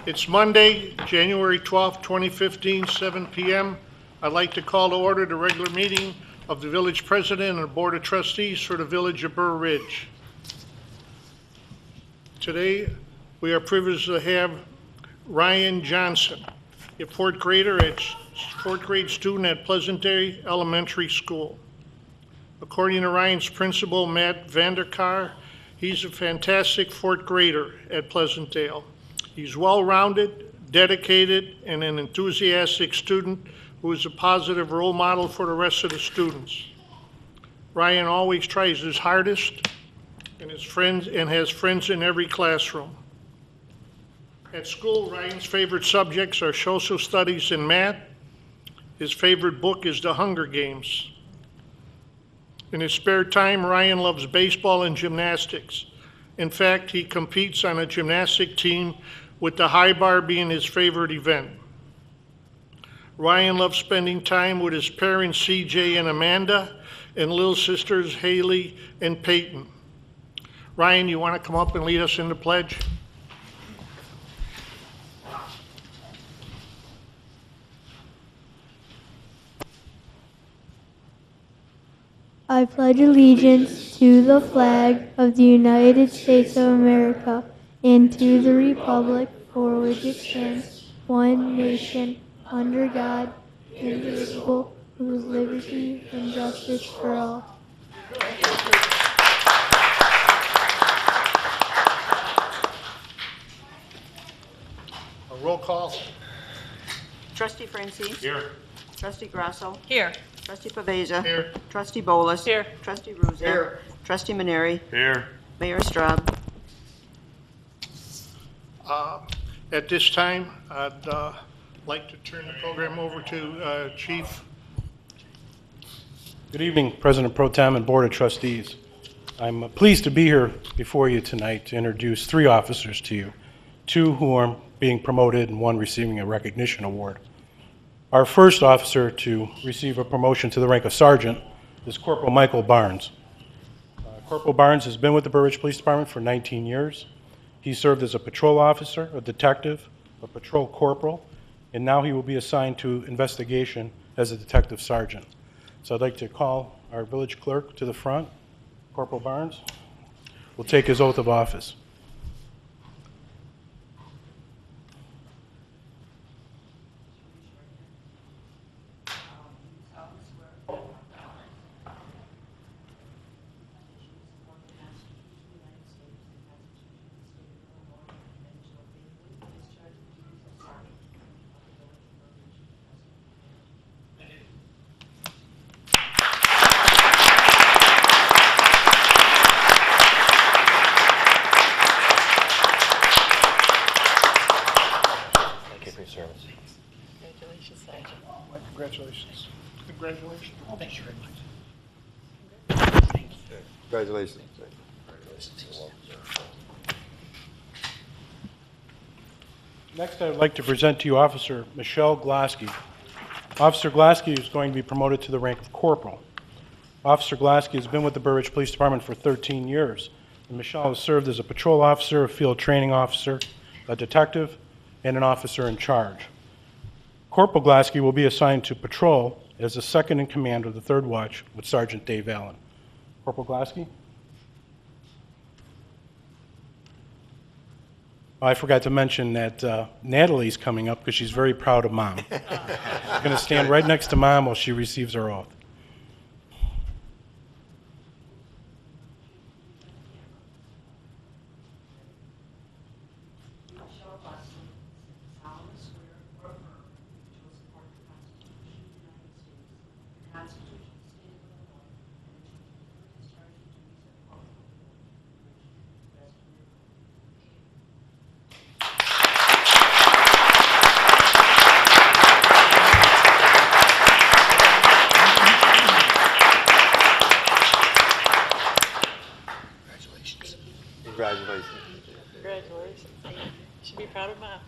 It's Monday, January 12th, 2015, 7 p.m. I'd like to call to order the regular meeting of the village president and the board of trustees for the village of Burr Ridge. Today, we are privileged to have Ryan Johnson, a fourth grade student at Pleasantdale Elementary School. According to Ryan's principal, Matt Vanderkar, he's a fantastic fourth grader at Pleasantdale. He's well-rounded, dedicated, and an enthusiastic student who is a positive role model for the rest of the students. Ryan always tries his hardest and has friends in every classroom. At school, Ryan's favorite subjects are social studies and math. His favorite book is The Hunger Games. In his spare time, Ryan loves baseball and gymnastics. In fact, he competes on a gymnastic team, with the high bar being his favorite event. Ryan loves spending time with his parents, CJ and Amanda, and little sisters, Haley and Peyton. Ryan, you want to come up and lead us in the pledge? I pledge allegiance to the flag of the United States of America and to the republic for which it stands, one nation, under God, indivisible, with liberty and justice for all. A roll call. Trustee Francis. Here. Trustee Grasso. Here. Trustee Pavesa. Here. Trustee Bolus. Here. Trustee Ruzza. Here. Trustee Maneri. Here. Mayor Straub. At this time, I'd like to turn the program over to Chief. Good evening, President Pro Tem and Board of Trustees. I'm pleased to be here before you tonight to introduce three officers to you, two who are being promoted and one receiving a recognition award. Our first officer to receive a promotion to the rank of sergeant is Corporal Michael Barnes. Corporal Barnes has been with the Burr Ridge Police Department for 19 years. He served as a patrol officer, a detective, a patrol corporal, and now he will be assigned to investigation as a detective sergeant. So I'd like to call our village clerk to the front. Corporal Barnes will take his oath of office. Congratulations, Sergeant. Congratulations. Congratulations. Thank you very much. Congratulations. Next, I would like to present to you Officer Michelle Glaske. Officer Glaske is going to be promoted to the rank of corporal. Officer Glaske has been with the Burr Ridge Police Department for 13 years. And Michelle has served as a patrol officer, a field training officer, a detective, and an officer in charge. Corporal Glaske will be assigned to patrol as the second in command of the 3rd Watch with Sergeant Dave Allen. Corporal Glaske? Oh, I forgot to mention that Natalie's coming up because she's very proud of Mom. She's going to stand right next to Mom while she receives her oath. Congratulations. Congratulations. You should be proud of Mom.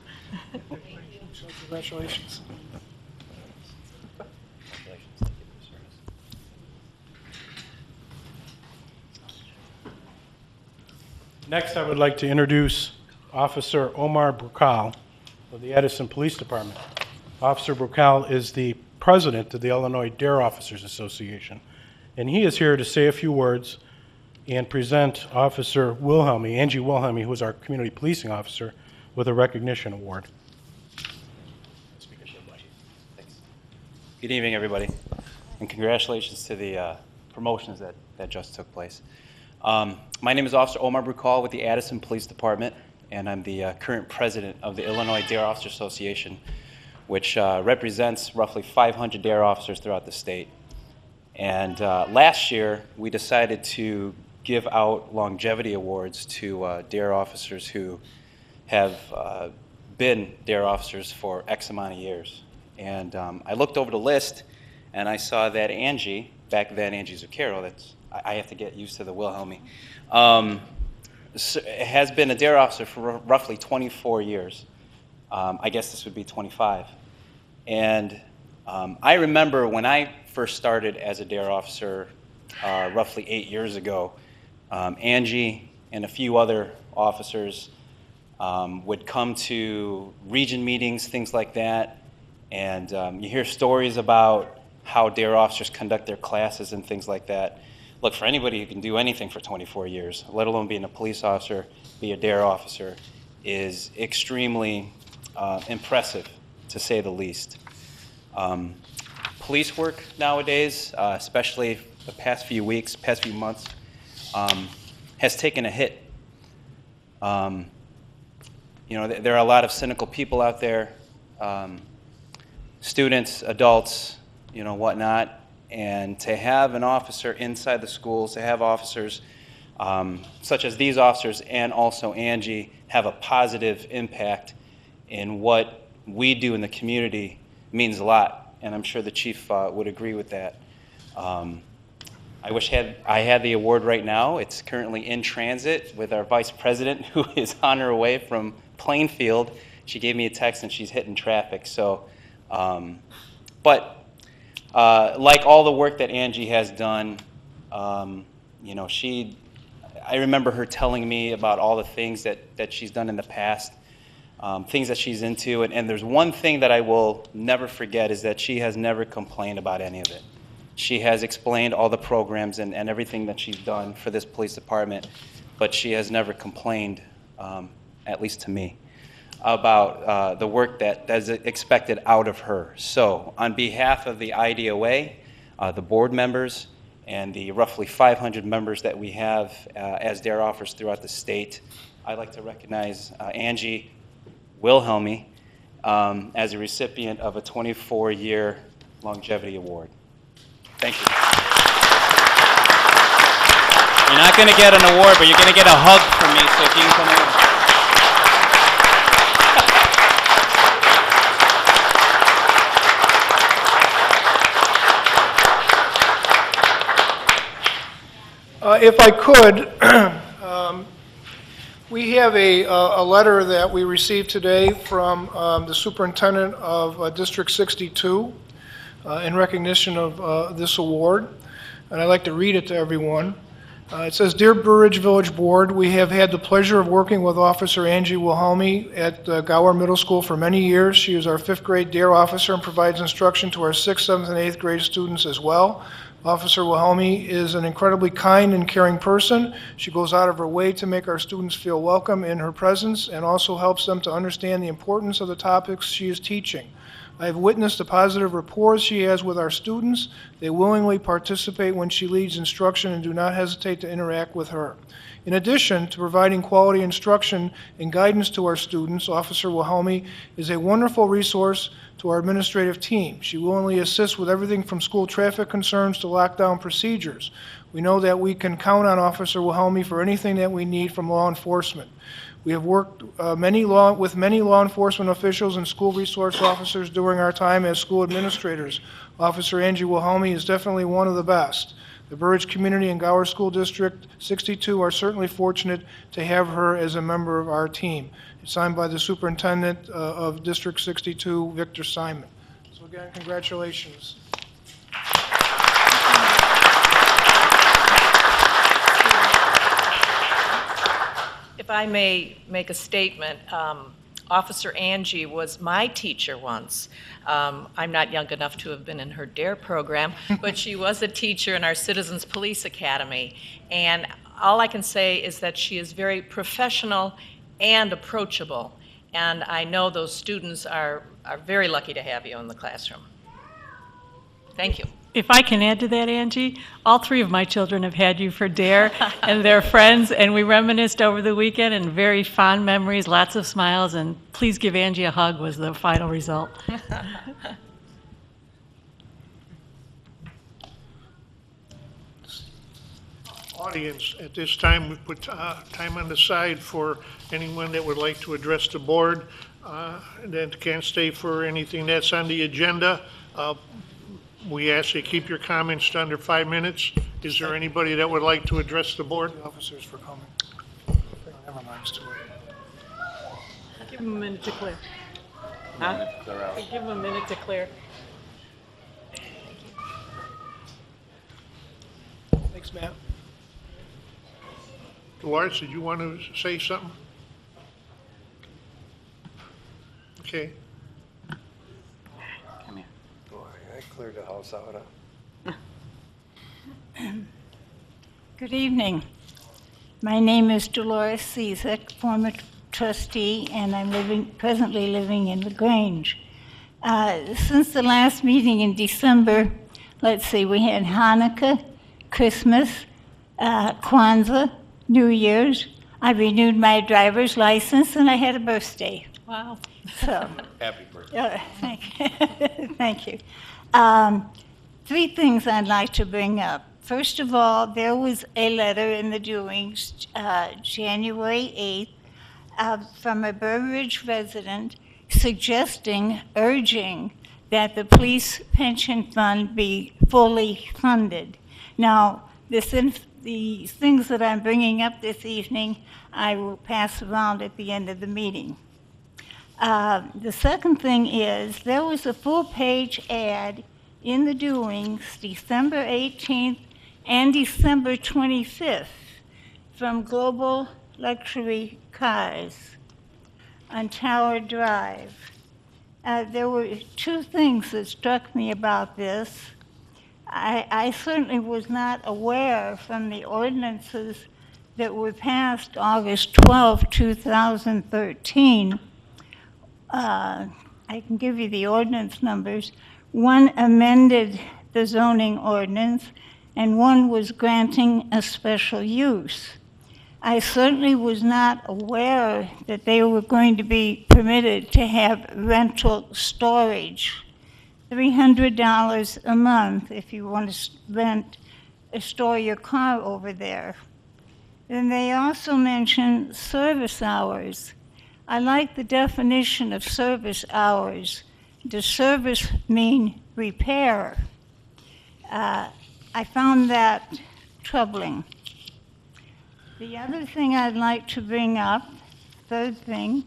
Congratulations. Next, I would like to introduce Officer Omar Brukal. of the Edison Police Department. Officer Brocal is the president of the Illinois Dare Officers Association, and he is here to say a few words and present Officer Wilhelmy, Angie Wilhelmy, who is our community policing officer, with a recognition award. Thanks. Good evening, everybody, and congratulations to the promotions that just took place. My name is Officer Omar Brocal with the Addison Police Department, and I'm the current president of the Illinois Dare Officer Association, which represents roughly 500 dare officers throughout the state. And last year, we decided to give out longevity awards to dare officers who have been dare officers for X amount of years. And I looked over the list, and I saw that Angie, back then Angie Zuccaro, I have to get used to the Wilhelmy, has been a dare officer for roughly 24 years. I guess this would be 25. And I remember when I first started as a dare officer roughly 8 years ago, Angie and a few other officers would come to region meetings, things like that, and you hear stories about how dare officers conduct their classes and things like that. Look, for anybody who can do anything for 24 years, let alone being a police officer, be a dare officer, is extremely impressive, to say the least. Police work nowadays, especially the past few weeks, past few months, has taken a hit. You know, there are a lot of cynical people out there, students, adults, you know, whatnot, and to have an officer inside the schools, to have officers such as these officers and also Angie have a positive impact in what we do in the community means a lot, and I'm sure the chief would agree with that. I wish I had the award right now. It's currently in transit with our vice president, who is on her way from Plainfield. She gave me a text and she's hitting traffic. So, but like all the work that Angie has done, you know, I remember her telling me about all the things that she's done in the past, things that she's into, and there's one thing that I will never forget is that she has never complained about any of it. She has explained all the programs and everything that she's done for this police department, but she has never complained, at least to me, about the work that is expected out of her. So on behalf of the IDOA, the board members, and the roughly 500 members that we have as dare officers throughout the state, I'd like to recognize Angie Wilhelmy as a recipient of a 24-year longevity award. Thank you. You're not going to get an award, but you're going to get a hug from me, so if you can come in. If I could, we have a letter that we received today from the superintendent of District 62 in recognition of this award, and I'd like to read it to everyone. It says, "Dear Blue Ridge Village Board, we have had the pleasure of working with Officer Angie Wilhelmy at Gower Middle School for many years. She is our 5th grade dare officer and provides instruction to our 6th, 7th, and 8th grade students as well. Officer Wilhelmy is an incredibly kind and caring person. She goes out of her way to make our students feel welcome in her presence and also helps them to understand the importance of the topics she is teaching. I have witnessed the positive rapport she has with our students. They willingly participate when she leads instruction and do not hesitate to interact with her. In addition to providing quality instruction and guidance to our students, Officer Wilhelmy is a wonderful resource to our administrative team. She willingly assists with everything from school traffic concerns to lockdown procedures. We know that we can count on Officer Wilhelmy for anything that we need from law enforcement. We have worked with many law enforcement officials and school resource officers during our time as school administrators. Officer Angie Wilhelmy is definitely one of the best. The Burridge Community and Gower School District 62 are certainly fortunate to have her as a member of our team. It's signed by the Superintendent of District 62, Victor Simon. So again, congratulations. If I may make a statement, Officer Angie was my teacher once. I'm not young enough to have been in her DARE program, but she was a teacher in our Citizens Police Academy. And all I can say is that she is very professional and approachable. And I know those students are very lucky to have you in the classroom. Thank you. If I can add to that, Angie, all three of my children have had you for DARE and their friends, and we reminisced over the weekend and very fond memories, lots of smiles, and please give Angie a hug was the final result. Audience, at this time, we put time on the side for anyone that would like to address the board, that can't stay for anything that's on the agenda. We ask you to keep your comments to under 5 minutes. Is there anybody that would like to address the board? Officers for coming. Never mind, it's too late. Give them a minute to clear. Huh? Give them a minute to clear. Thanks, Matt. Dolores, did you want to say something? Okay. Boy, I cleared the house out. Good evening. My name is Dolores Cizek, former trustee, and I'm presently living in LaGrange. Since the last meeting in December, let's see, we had Hanukkah, Christmas, Kwanzaa, New Year's. I renewed my driver's license, and I had a birthday. Wow. So, Happy birthday. thank you. Thank you. 3 things I'd like to bring up. First of all, there was a letter in the doings January 8th from a Burbridge resident urging that the police pension fund be fully funded. Now, the things that I'm bringing up this evening, I will pass around at the end of the meeting. The second thing is there was a full-page ad in the doings December 18th and December 25th from Global Luxury Cars on Tower Drive. There were 2 things that struck me about this. I certainly was not aware from the ordinances that were passed August 12, 2013. I can give you the ordinance numbers. One amended the zoning ordinance, and one was granting a special use. I certainly was not aware that they were going to be permitted to have rental storage. $300 a month if you want to store your car over there. And they also mention service hours. I like the definition of service hours. Does service mean repair? I found that troubling. The other thing I'd like to bring up, third thing,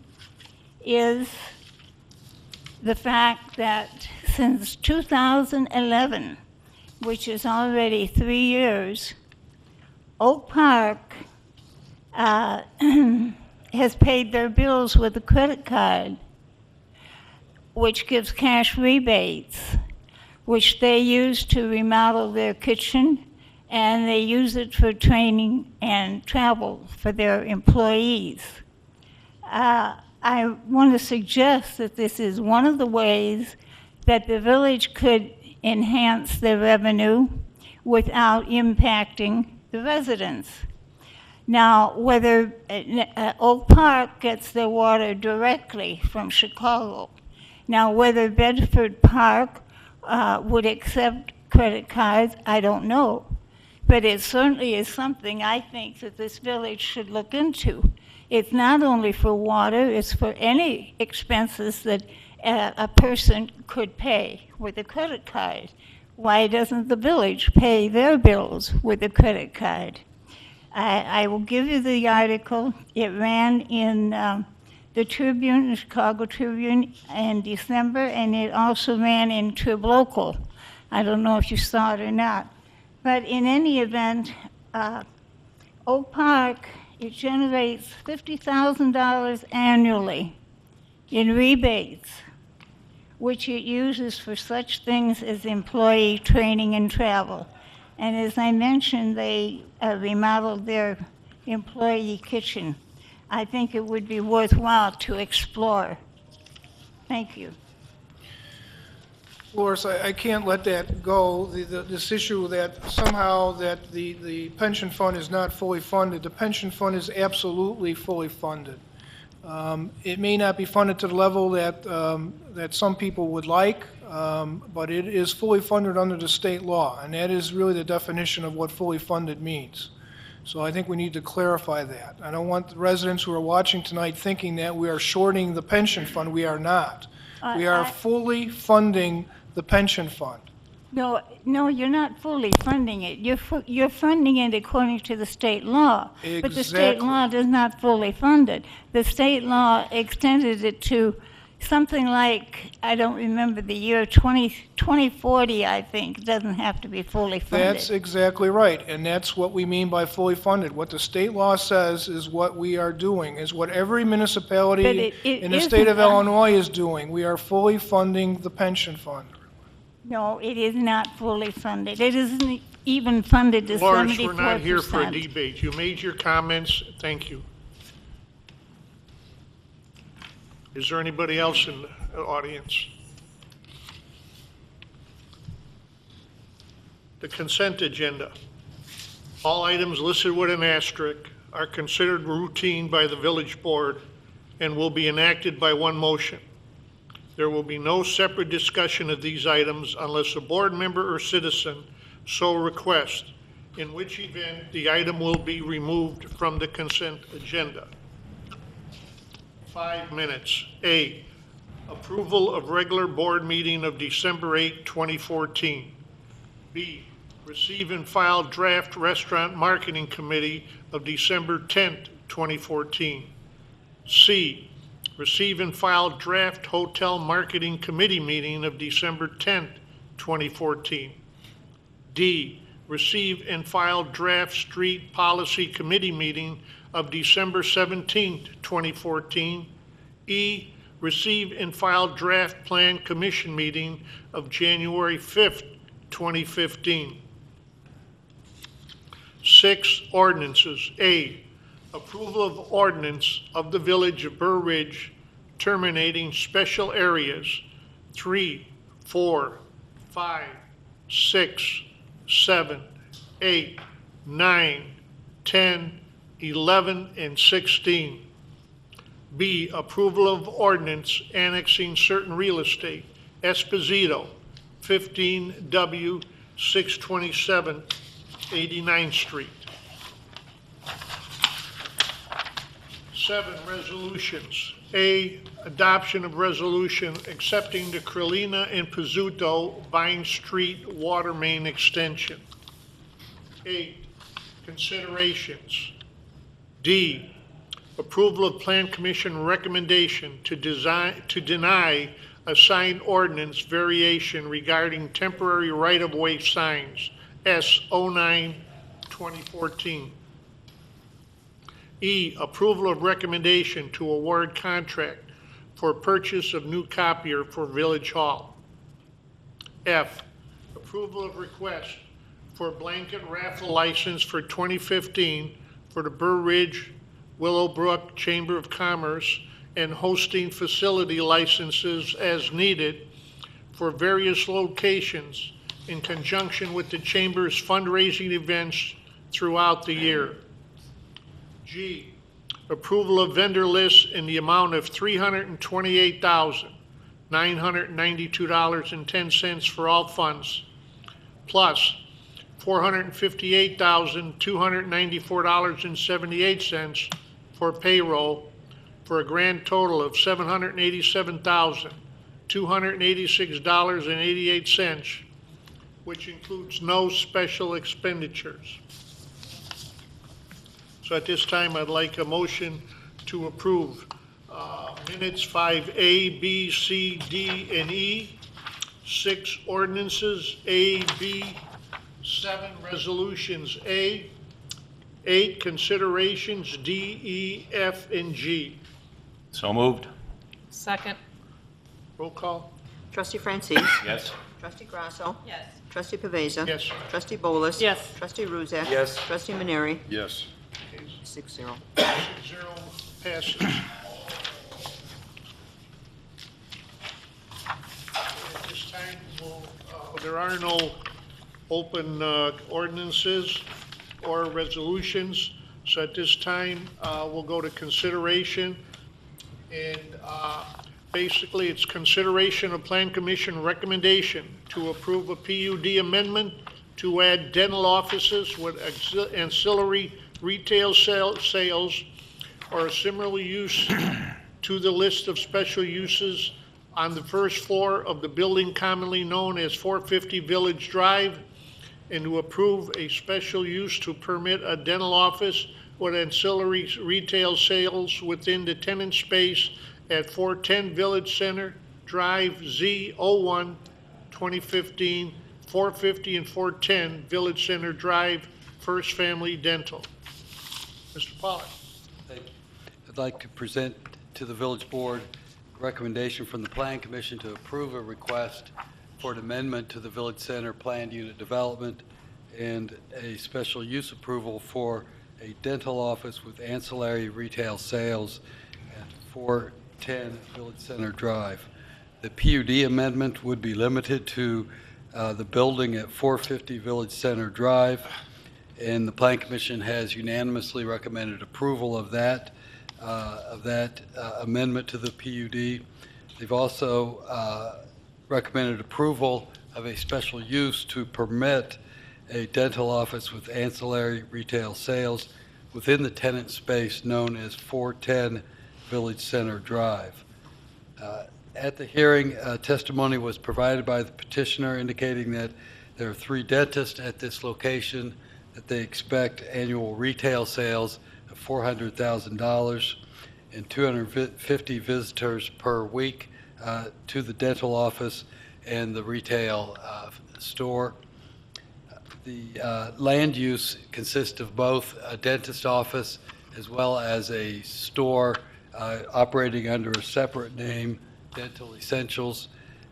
is the fact that since 2011, which is already 3 years, Oak Park has paid their bills with a credit card, which gives cash rebates, which they use to remodel their kitchen, and they use it for training and travel for their employees. I want to suggest that this is one of the ways that the village could enhance their revenue without impacting the residents. Now, whether Oak Park gets their water directly from Chicago, now whether Bedford Park would accept credit cards, I don't know. But it certainly is something I think that this village should look into. It's not only for water, it's for any expenses that a person could pay with a credit card. Why doesn't the village pay their bills with a credit card? I will give you the article. It ran in the Tribune, the Chicago Tribune, in December, and it also ran in Trib Local. I don't know if you saw it or not. But in any event, Oak Park, it generates $50,000 annually in rebates, which it uses for such things as employee training and travel. And as I mentioned, they remodeled their employee kitchen. I think it would be worthwhile to explore. Thank you. Loris, I can't let that go. This issue that somehow that the pension fund is not fully funded. The pension fund is absolutely fully funded. It may not be funded to the level that, that some people would like, but it is fully funded under the state law, and that is really the definition of what fully funded means. So I think we need to clarify that. I don't want the residents who are watching tonight thinking that we are shorting the pension fund. We are not. We are fully funding the pension fund. No, you're not fully funding it. You're funding it according to the state law. But the state Exactly. law does not fully fund it. The state law extended it to something like, I don't remember the year, 2040, I think. It doesn't have to be fully funded. That's exactly right, and that's what we mean by fully funded. What the state law says is what we are doing, is what every But municipality it in the state of isn't. Illinois is doing. We are fully funding the pension fund. No, it is not fully funded. It isn't even funded to 74%. Loris, we're not here for a debate. You made your comments. Thank you. Is there anybody else in the audience? The consent agenda. All items listed with an asterisk are considered routine by the village board and will be enacted by one motion. There will be no separate discussion of these items unless a board member or citizen so requests, in which event the item will be removed from the consent agenda. 5 minutes. A, approval of regular board meeting of December 8, 2014. B, receive and file draft restaurant marketing committee of December 10, 2014. C, receive and file draft hotel marketing committee meeting of December 10, 2014. D, receive and file draft street policy committee meeting of December 17, 2014. E, receive and file draft plan commission meeting of January 5, 2015. 6, ordinances. A, approval of ordinance of the Village of Burr Ridge terminating special areas 3, 4, 5, 6, 7, 8, 9, 10, 11, and 16. B, approval of ordinance annexing certain real estate, Esposito, 15W 627 89th Street. 7, resolutions. A, adoption of resolution accepting the Carolina and Pizzuto Vine Street water main extension. 8, considerations. D, approval of Plan Commission recommendation to deny a signed ordinance variation regarding temporary right-of-way signs, S09-2014. E, approval of recommendation to award contract for purchase of new copier for Village Hall. F, approval of request for blanket raffle license for 2015 for the Burr Ridge, Willowbrook Chamber of Commerce and hosting facility licenses as needed for various locations in conjunction with the Chamber's fundraising events throughout the year. G, approval of vendor lists in the amount of $328,992.10 for all funds, plus $458,294.78 for payroll, for a grand total of $787,286.88, which includes no special expenditures. So at this time, I'd like a motion to approve minutes 5A, B, C, D, and E, 6 ordinances, A, B, 7 resolutions, A, 8 considerations, D, E, F, and G. So moved. Second. Roll call? Trustee Francis? Yes. Trustee Grasso? Yes. Trustee Pavesa? Yes. Trustee Bolus? Yes. Trustee Ruzek? Yes. Trustee Maneri? Yes. 6-0. 6-0 passes. At this time, there are no open ordinances or resolutions, so at this time, we'll go to consideration. And basically, it's consideration of Plan Commission recommendation to approve a PUD amendment to add dental offices with ancillary retail sales or similar use to the list of special uses on the first floor of the building commonly known as 450 Village Drive, and to approve a special use to permit a dental office with ancillary retail sales within the tenant space at 410 Village Center Drive Z01 2015, 450 and 410 Village Center Drive, First Family Dental. Mr. Pollak. Thank you. I'd like to present to the village board a recommendation from the Plan Commission to approve a request for an amendment to the Village Center Planned Unit Development and a special use approval for a dental office with ancillary retail sales at 410 Village Center Drive. The PUD amendment would be limited to the building at 450 Village Center Drive, and the Plan Commission has unanimously recommended approval of that amendment to the PUD. They've also recommended approval of a special use to permit a dental office with ancillary retail sales within the tenant space known as 410 Village Center Drive. At the hearing, testimony was provided by the petitioner indicating that there are 3 dentists at this location, that they expect annual retail sales of $400,000 and 250 visitors per week to the dental office and the retail store. The land use consists of both a dentist office as well as a store operating under a separate name, Dental Essentials,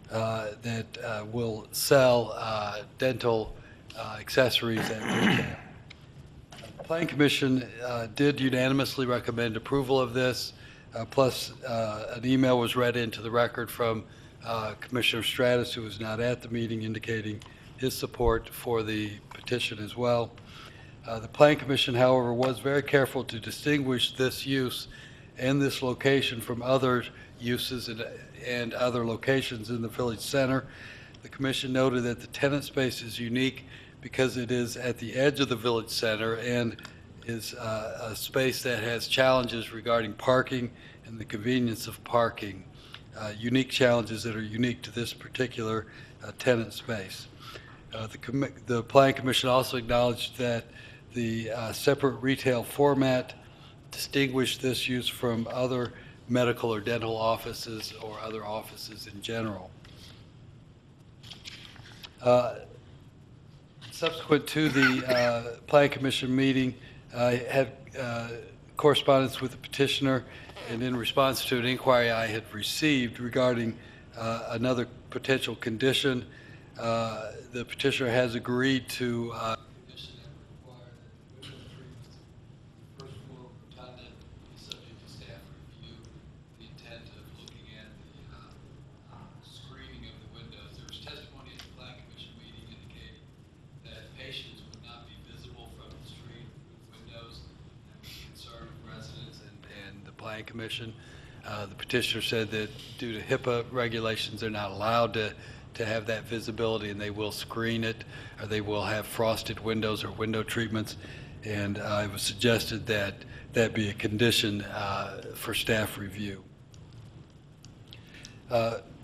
that will sell dental accessories at retail. The Plan Commission did unanimously recommend approval of this, plus an email was read into the record from Commissioner Stratus, who was not at the meeting, indicating his support for the petition as well. The Plan Commission, however, was very careful to distinguish this use and this location from other uses and other locations in the village center. The Commission noted that the tenant space is unique because it is at the edge of the village center and is a space that has challenges regarding parking and the convenience of parking, unique challenges that are unique to this particular tenant space. The Plan Commission also acknowledged that the separate retail format distinguished this use from other medical or dental offices or other offices in general. Subsequent to the Plan Commission meeting, I had correspondence with the petitioner, and in response to an inquiry I had received regarding another potential condition, the petitioner has agreed to Plan Commission. The petitioner said that due to HIPAA regulations, they're not allowed to have that visibility, and they will screen it, or they will have frosted windows or window treatments. And it was suggested that that be a condition for staff review.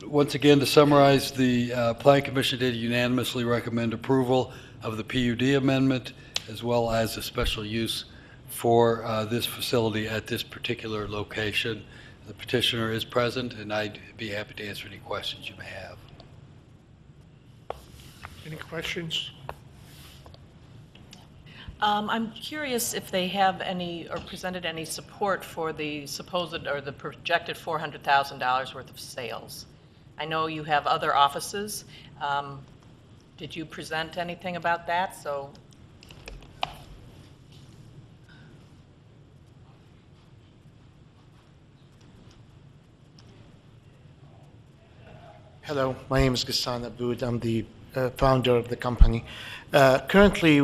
Once again, to summarize, the Plan Commission did unanimously recommend approval of the PUD amendment as well as a special use for this facility at this particular location. The petitioner is present, and I'd be happy to answer any questions you may have. Any questions? I'm curious if they have any, or presented any support for the supposed, or the projected $400,000 worth of sales. I know you have other offices. Did you present anything about that? So, Hello, my name is Ghassan Aboud. I'm the founder of the company. Currently,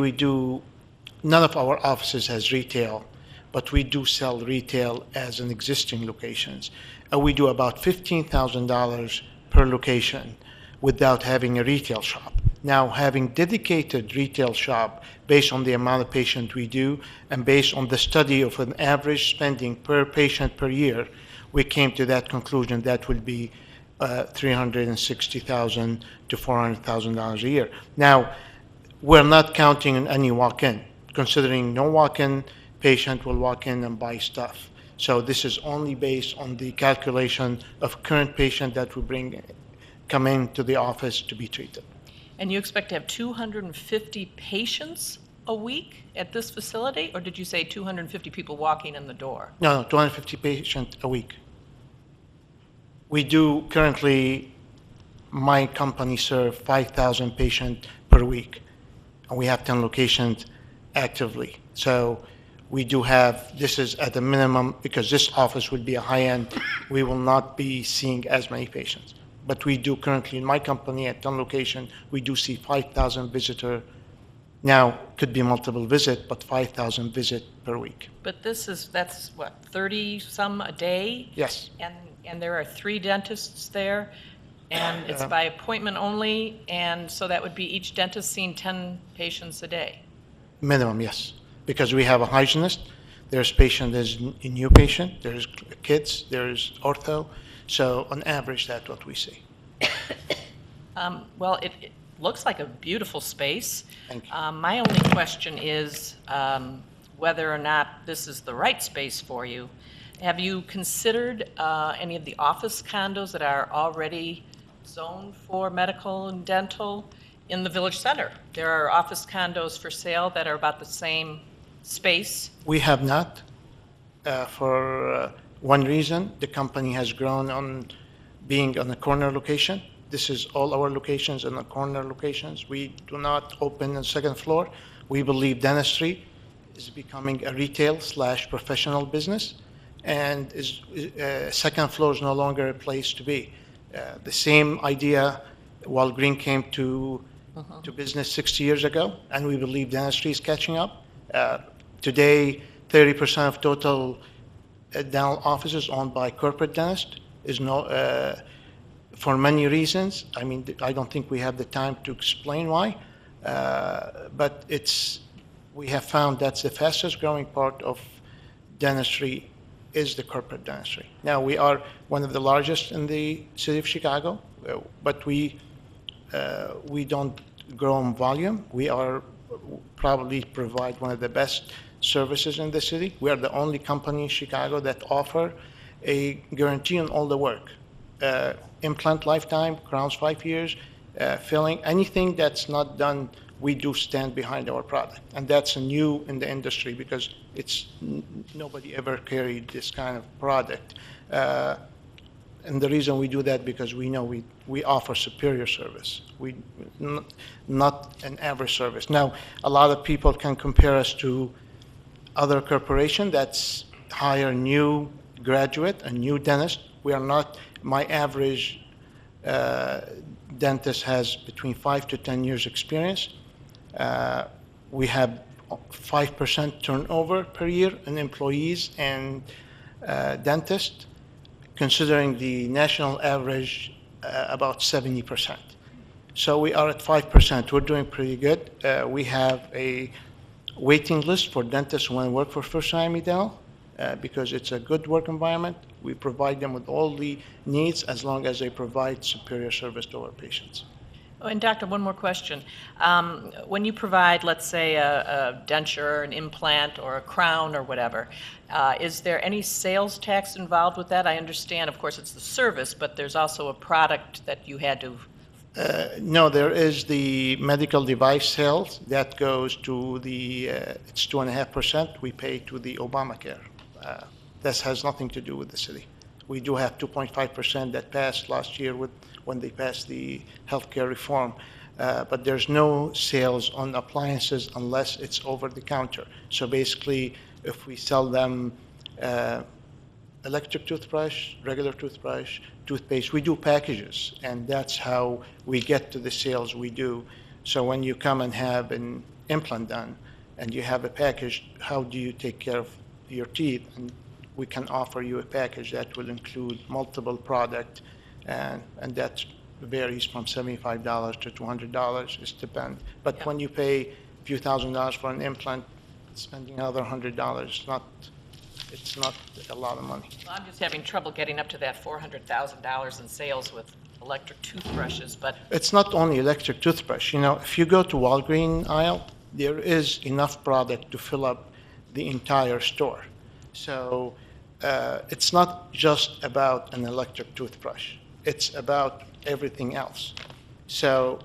none of our offices has retail, but we do sell retail as in existing locations. We do about $15,000 per location without having a retail shop. Now, having dedicated retail shop based on the amount of patient we do and based on the study of an average spending per patient per year, we came to that conclusion that will be $360,000 to $400,000 a year. Now, we're not counting on any walk-in, considering no walk-in patient will walk in and buy stuff. So this is only based on the calculation of current patient that we come into the office to be treated. and you expect to have 250 patients a week at this facility? Or did you say 250 people walking in the door? No, 250 patients a week. We do currently, my company serve 5,000 patients per week, and we have 10 locations actively. So we do have, this is at the minimum, because this office would be a high-end, we will not be seeing as many patients. But we do currently, in my company, at 10 locations, we do see 5,000 visitors. Now, could be multiple visit, but 5,000 visit per week. But that's what, 30-some a day? Yes. And there are 3 dentists there, and it's by appointment only, and so that would be each dentist seeing 10 patients a day? Minimum, yes. Because we have a hygienist, there's a new patient, there's kids, there's ortho. So on average, that's what we see. Well, it looks like a beautiful space. Thank you. My only question is whether or not this is the right space for you. Have you considered any of the office condos that are already zoned for medical and dental in the village center? There are office condos for sale that are about the same space. We have not. For one reason, the company has grown on being on a corner location. This is all our locations in the corner locations. We do not open on the second floor. We believe dentistry is becoming a retail/professional business, and second floor is no longer a place to be. The same idea, Walgreens came to business 60 years ago, and we believe dentistry is catching up. Today, 30% of total dental offices owned by corporate dentists is for many reasons. I mean, I don't think we have the time to explain why, but we have found that's the fastest growing part of dentistry is the corporate dentistry. Now, we are one of the largest in the city of Chicago, but we don't grow in volume. We probably provide one of the best services in the city. We are the only company in Chicago that offer a guarantee on all the work. Implant lifetime, crowns 5 years, filling, anything that's not done, we do stand behind our product. And that's new in the industry because nobody ever carried this kind of product. And the reason we do that because we know we offer superior service. Not an average service. Now, a lot of people can compare us to other corporation that's hire new graduate, a new dentist. We are not, my average dentist has between 5 to 10 years experience. We have 5% turnover per year in employees and dentists, considering the national average about 70%. So we are at 5%. We're doing pretty good. We have a waiting list for dentists who want to work for First Miami Dental because it's a good work environment. We provide them with all the needs as long as they provide superior service to our patients. Oh, and doctor, one more question. When you provide, let's say, a denture, an implant, or a crown or whatever, is there any sales tax involved with that? I understand, of course, it's the service, but there's also a product that you had to No, there is the medical device sales that goes to the, it's 2.5%. We pay to the Obamacare. That has nothing to do with the city. We do have 2.5% that passed last year when they passed the healthcare reform. But there's no sales on appliances unless it's over the counter. So basically, if we sell them electric toothbrush, regular toothbrush, toothpaste, we do packages, and that's how we get to the sales we do. So when you come and have an implant done and you have a package, how do you take care of your teeth? And we can offer you a package that will include multiple product, and that varies from $75 to $200. It depends. But when you pay a few $1,000s for an implant, spending another $100, it's not a lot of money. Well, I'm just having trouble getting up to that $400,000 in sales with electric toothbrushes, but It's not only electric toothbrush. You know, if you go to Walgreens aisle, there is enough product to fill up the entire store. So it's not just about an electric toothbrush. It's about everything else. So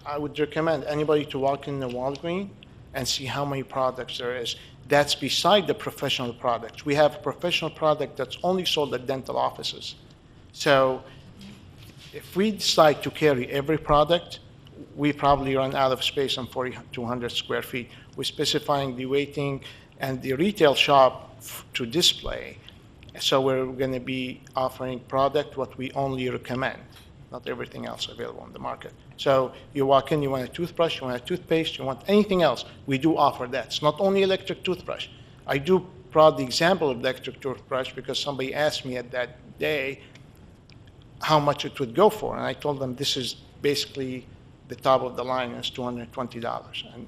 I would recommend anybody to walk in the Walgreens and see how many products there is. That's beside the professional products. We have a professional product that's only sold at dental offices. So if we decide to carry every product, we probably run out of space on 4,200 square feet. We're specifying the waiting and the retail shop to display. So we're going to be offering product what we only recommend, not everything else available on the market. So you walk in, you want a toothbrush, you want a toothpaste, you want anything else, we do offer that. It's not only electric toothbrush. I do brought the example of electric toothbrush because somebody asked me at that day how much it would go for, and I told them this is basically the top of the line is $220. And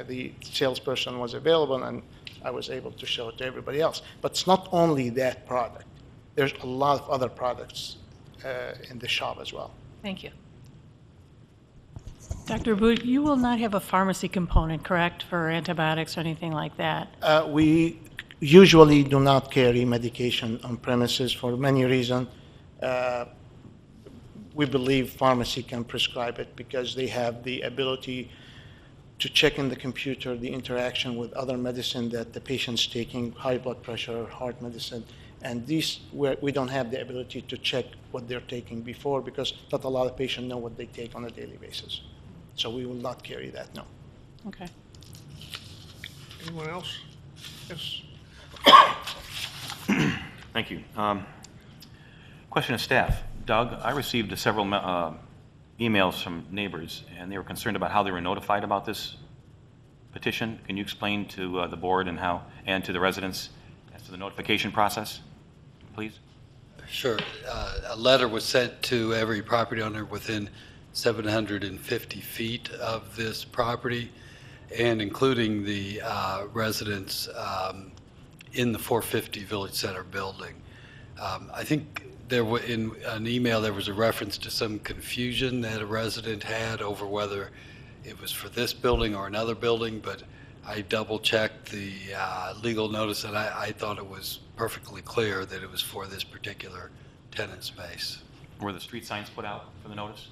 the salesperson was available, and I was able to show it to everybody else. But it's not only that product. There's a lot of other products in the shop as well. thank you. Dr. Aboud, you will not have a pharmacy component, correct, for antibiotics or anything like that? We usually do not carry medication on premises for many reasons. We believe pharmacy can prescribe it because they have the ability to check in the computer the interaction with other medicine that the patient's taking, high blood pressure, heart medicine. And these, we don't have the ability to check what they're taking before because not a lot of patients know what they take on a daily basis. So we will not carry that, no. Okay. Anyone else? Yes. Thank you. Question of staff. Doug, I received several emails from neighbors, and they were concerned about how they were notified about this petition. Can you explain to the board and to the residents as to the notification process, please? Sure. A letter was sent to every property owner within 750 feet of this property, and including the residents in the 450 Village Center building. I think in an email there was a reference to some confusion that a resident had over whether it was for this building or another building, but I double-checked the legal notice, and I thought it was perfectly clear that it was for this particular tenant space. Were the street signs put out for the notice?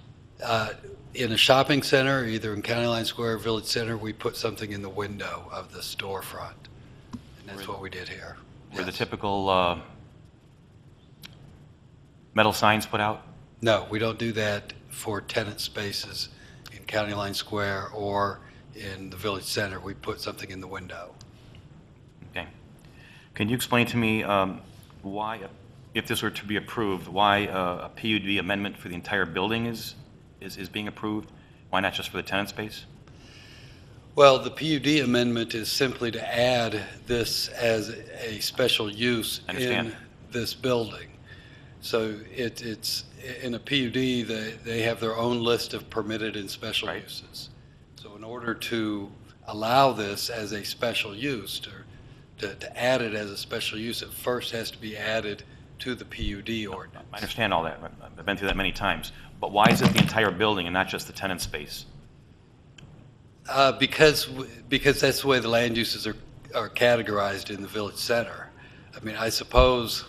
In a shopping center, either in County Line Square or Village Center, we put something in the window of the storefront, and that's what we did here. Were the typical metal signs put out? No, we don't do that for tenant spaces in County Line Square or in the Village Center. We put something in the window. Okay. Can you explain to me why, if this were to be approved, why a PUD amendment for the entire building is being approved? Why not just for the tenant space? Well, the PUD amendment is simply to add this as a special use in this building. So it's in a PUD, they have their own list of permitted and special uses. So in order to allow this as a special use, to add it as a special use, it first has to be added to the PUD ordinance. I understand all that. I've been through that many times. But why is it the entire building and not just the tenant space? Because that's the way the land uses are categorized in the Village Center. I mean, I suppose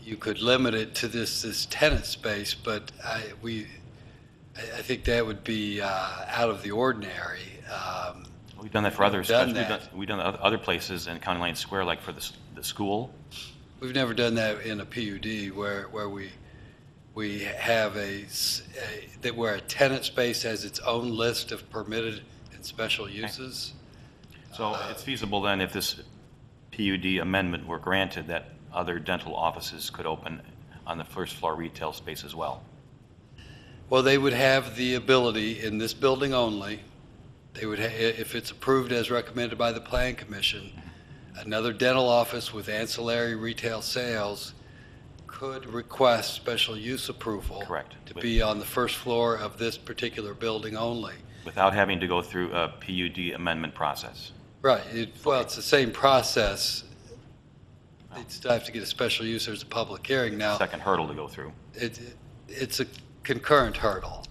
you could limit it to this tenant space, but I think that would be out of the ordinary. We've done that for others. done We've done other places in County Line Square, like for the school. We've never done that in a PUD where we have where a tenant space has its own list of permitted and special uses. So it's feasible then, if this PUD amendment were granted, that other dental offices could open on the first floor retail space as well. Well, they would have the ability in this building only. They would, if it's approved as recommended by the Plan Commission, another dental office with ancillary retail sales could request special use approval. Correct. To be on the first floor of this particular building only. Without having to go through a PUD amendment process. Right. Well, it's the same process. They'd still have to get a special use. There's a public hearing now. Second hurdle to go through. It's a concurrent hurdle.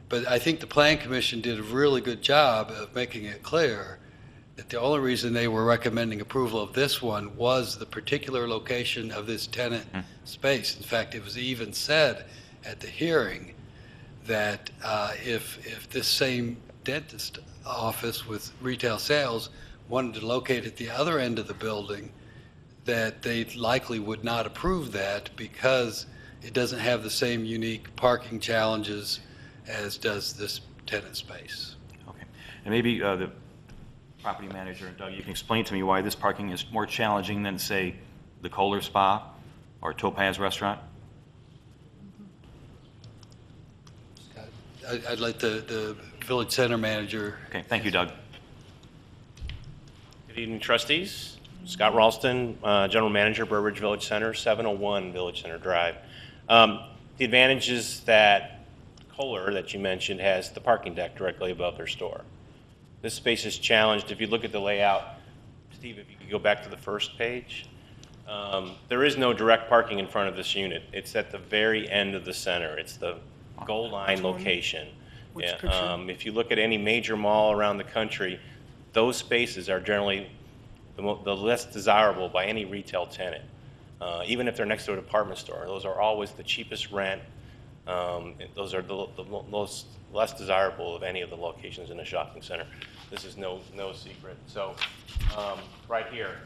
But I think the Plan Commission did a really good job of making it clear that the only reason they were recommending approval of this one was the particular location of this tenant space. In fact, it was even said at the hearing that if this same dentist office with retail sales wanted to locate at the other end of the building, that they likely would not approve that because it doesn't have the same unique parking challenges as does this tenant space. Okay. And maybe the property manager, Doug, you can explain to me why this parking is more challenging than, say, the Kohler Spa or Topaz Restaurant? I'd like the village center manager. Okay, thank you, Doug. Good evening, trustees. Scott Ralston, General Manager, Burbridge Village Center, 701 Village Center Drive. The advantage is that Kohler, that you mentioned, has the parking deck directly above their store. This space is challenged. If you look at the layout, Steve, if you could go back to the first page, there is no direct parking in front of this unit. It's at the very end of the center. It's the goal line location. If you look at any major mall around the country, those spaces are generally the less desirable by any retail tenant. Even if they're next to a department store, those are always the cheapest rent. Those are the most less desirable of any of the locations in a shopping center. This is no secret. So right here,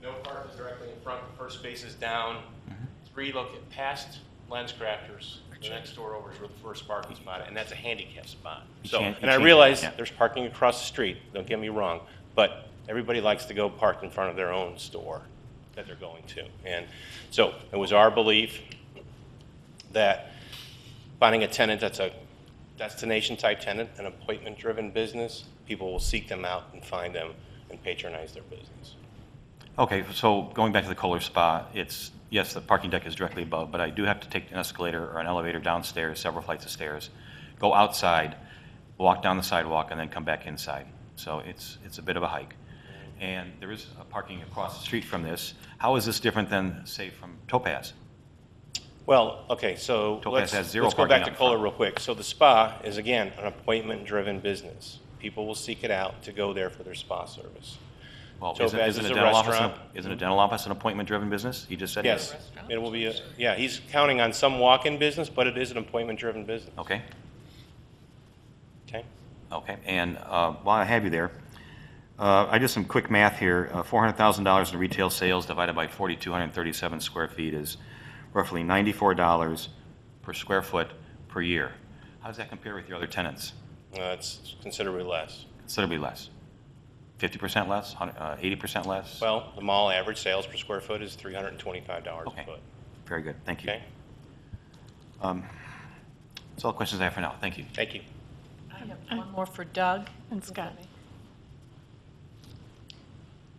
no parking directly in front. The first space is down. Past Lens Crafters. The next door over is where the first parking spot, and that's a handicap spot. So, and I realize there's parking across the street. Don't get me wrong, but everybody likes to go park in front of their own store that they're going to. And so it was our belief that finding a tenant that's a destination-type tenant, an appointment-driven business, people will seek them out and find them and patronize their business. Okay, so going back to the Kohler Spa, yes, the parking deck is directly above, but I do have to take an escalator or an elevator downstairs, several flights of stairs, go outside, walk down the sidewalk, and then come back inside. So it's a bit of a hike. And there is a parking across the street from this. How is this different than, say, from Topaz? Well, okay, so Topaz has zero let's go parking back to out Kohler front. real quick. So the spa is, again, an appointment-driven business. People will seek it out to go there for their spa service. Well, Topaz isn't is a a dental office restaurant. isn't a dental office an appointment-driven business? He just said Yes, it will be. Yeah, he's counting on some walk-in business, but it is an appointment-driven business. Okay. Okay. Okay, and while I have you there, I did some quick math here. $400,000 in retail sales divided by 4,237 square feet is roughly $94 per square foot per year. How does that compare with your other tenants? It's considerably less. Considerably less. 50% less? 80% less? Well, the mall average sales per square foot is $325 a foot. Very good. Thank you. Okay. That's all the questions I have for now. Thank you. Thank you. I have one more for Doug. And Scott.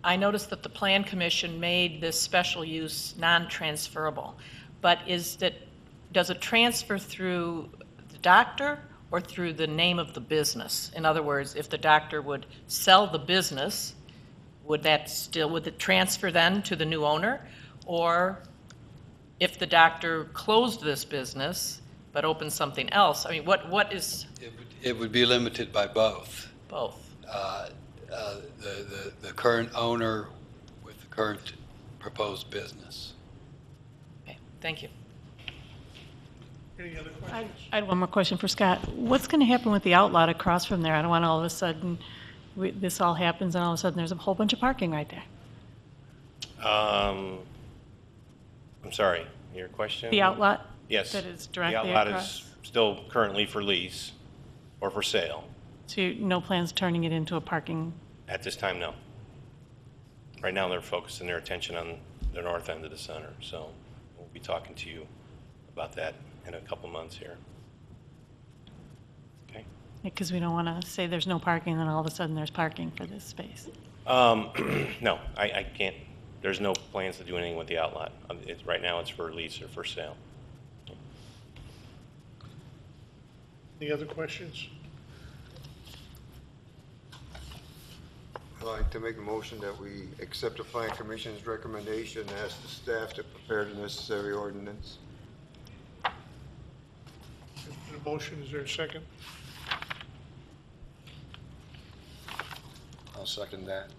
I noticed that the Plan Commission made this special use non-transferable, but does it transfer through the doctor or through the name of the business? In other words, if the doctor would sell the business, would it transfer then to the new owner? Or if the doctor closed this business but opened something else, I mean, what is? It would be limited by both. Both. The current owner with the current proposed business. Okay, thank you. Any other I questions? I had one more question for Scott. What's going to happen with the outlot across from there? I don't want all of a sudden, this all happens and all of a sudden there's a whole bunch of parking right there. I'm sorry, your question? The outlot? Yes. That is directly The outlet across? is still currently for lease or for sale. So no plans turning it into a parking? At this time, no. Right now, they're focusing their attention on the north end of the center, so we'll be talking to you about that in a couple months here. Okay? Because we don't want to say there's no parking, and then all of a sudden there's parking for this space. No, I can't, there's no plans to do anything with the outlot. Right now, it's for lease or for sale. Any other questions? I'd like to make a motion that we accept the Plan Commission's recommendation and ask the staff to prepare the necessary ordinance. The motion, is there a second? I'll second that.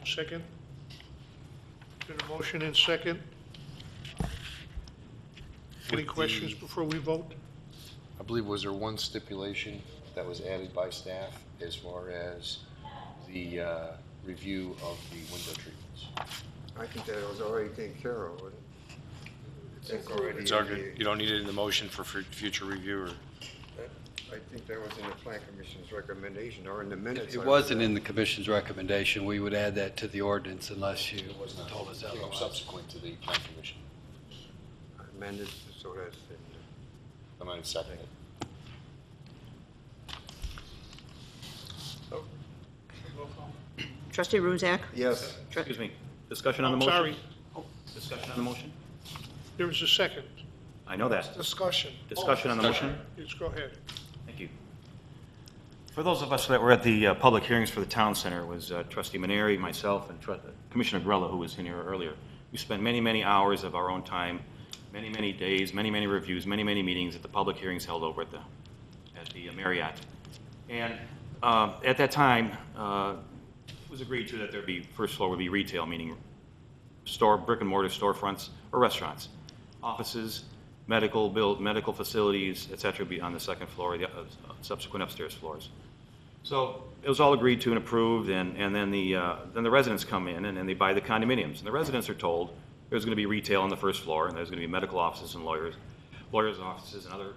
Second? Been a motion and second. Any questions before we vote? I believe, was there one stipulation that was added by staff as far as the review of the window treatments? I think that was already taken care of, wasn't it? It's already. It's already, you don't need it in the motion for future review, or? I think that was in the Plan Commission's recommendation, or in the minutes. It wasn't in the commission's recommendation. We would add that to the ordinance unless you It was not. told us It came otherwise. subsequent to the plan commission. Amended, so that's in I'm going to second it. Trustee Ruzak? Yes. Excuse me, discussion on the I'm motion? sorry, Discussion on the motion? there was a second. I know that. Discussion. Discussion on the motion? Let's go ahead. Thank you. For those of us that were at the public hearings for the town center, it was Trustee Maneri, myself, and Commissioner Grella, who was in here earlier. We spent many, many hours of our own time, many, many days, many, many reviews, many, many meetings at the public hearings held over at the Marriott. And at that time, it was agreed to that there'd be, first floor would be retail, meaning brick and mortar storefronts or restaurants. Offices, medical facilities, et cetera, be on the second floor, the subsequent upstairs floors. So it was all agreed to and approved, and then the residents come in and they buy the condominiums. And the residents are told there's going to be retail on the first floor, and there's going to be medical offices and lawyers' offices and other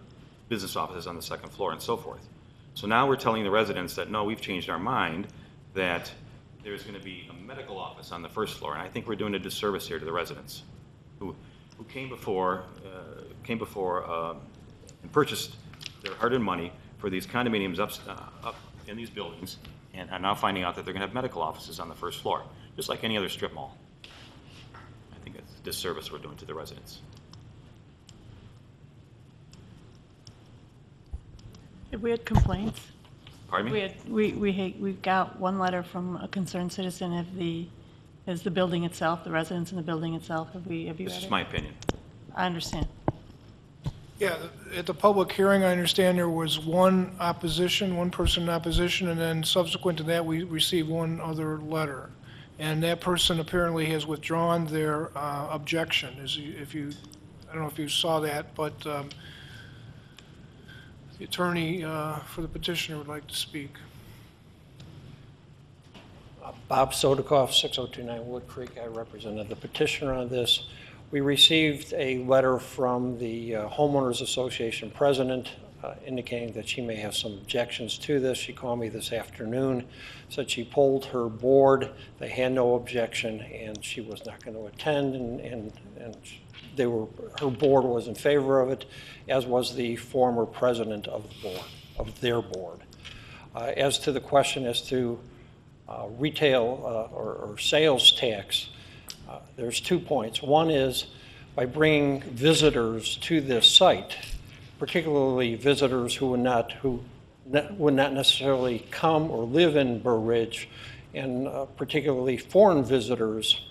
business offices on the second floor, and so forth. So now we're telling the residents that, no, we've changed our mind, that there's going to be a medical office on the first floor, and I think we're doing a disservice here to the residents who came before and purchased their hard-earned money for these condominiums up in these buildings, and are now finding out that they're going to have medical offices on the first floor, just like any other strip mall. I think it's a disservice we're doing to the residents. Have we had complaints? Pardon me? We've got one letter from a concerned citizen. Has the building itself, the residents in the building itself, have you read it? This is my opinion. I understand. Yeah, at the public hearing, I understand there was one person in opposition, and then subsequent to that, we received one other letter. And that person apparently has withdrawn their objection. I don't know if you saw that, but the attorney for the petitioner would like to speak. Bob Sodikoff, 6029 Wood Creek. I represented the petitioner on this. We received a letter from the Homeowners Association president indicating that she may have some objections to this. She called me this afternoon, said she polled her board. They had no objection, and she was not going to attend, and her board was in favor of it, as was the former president of the board, of their board. As to the question as to retail or sales tax, there's 2 points. One is by bringing visitors to this site, particularly visitors who would not necessarily come or live in Burr Ridge, and particularly foreign visitors,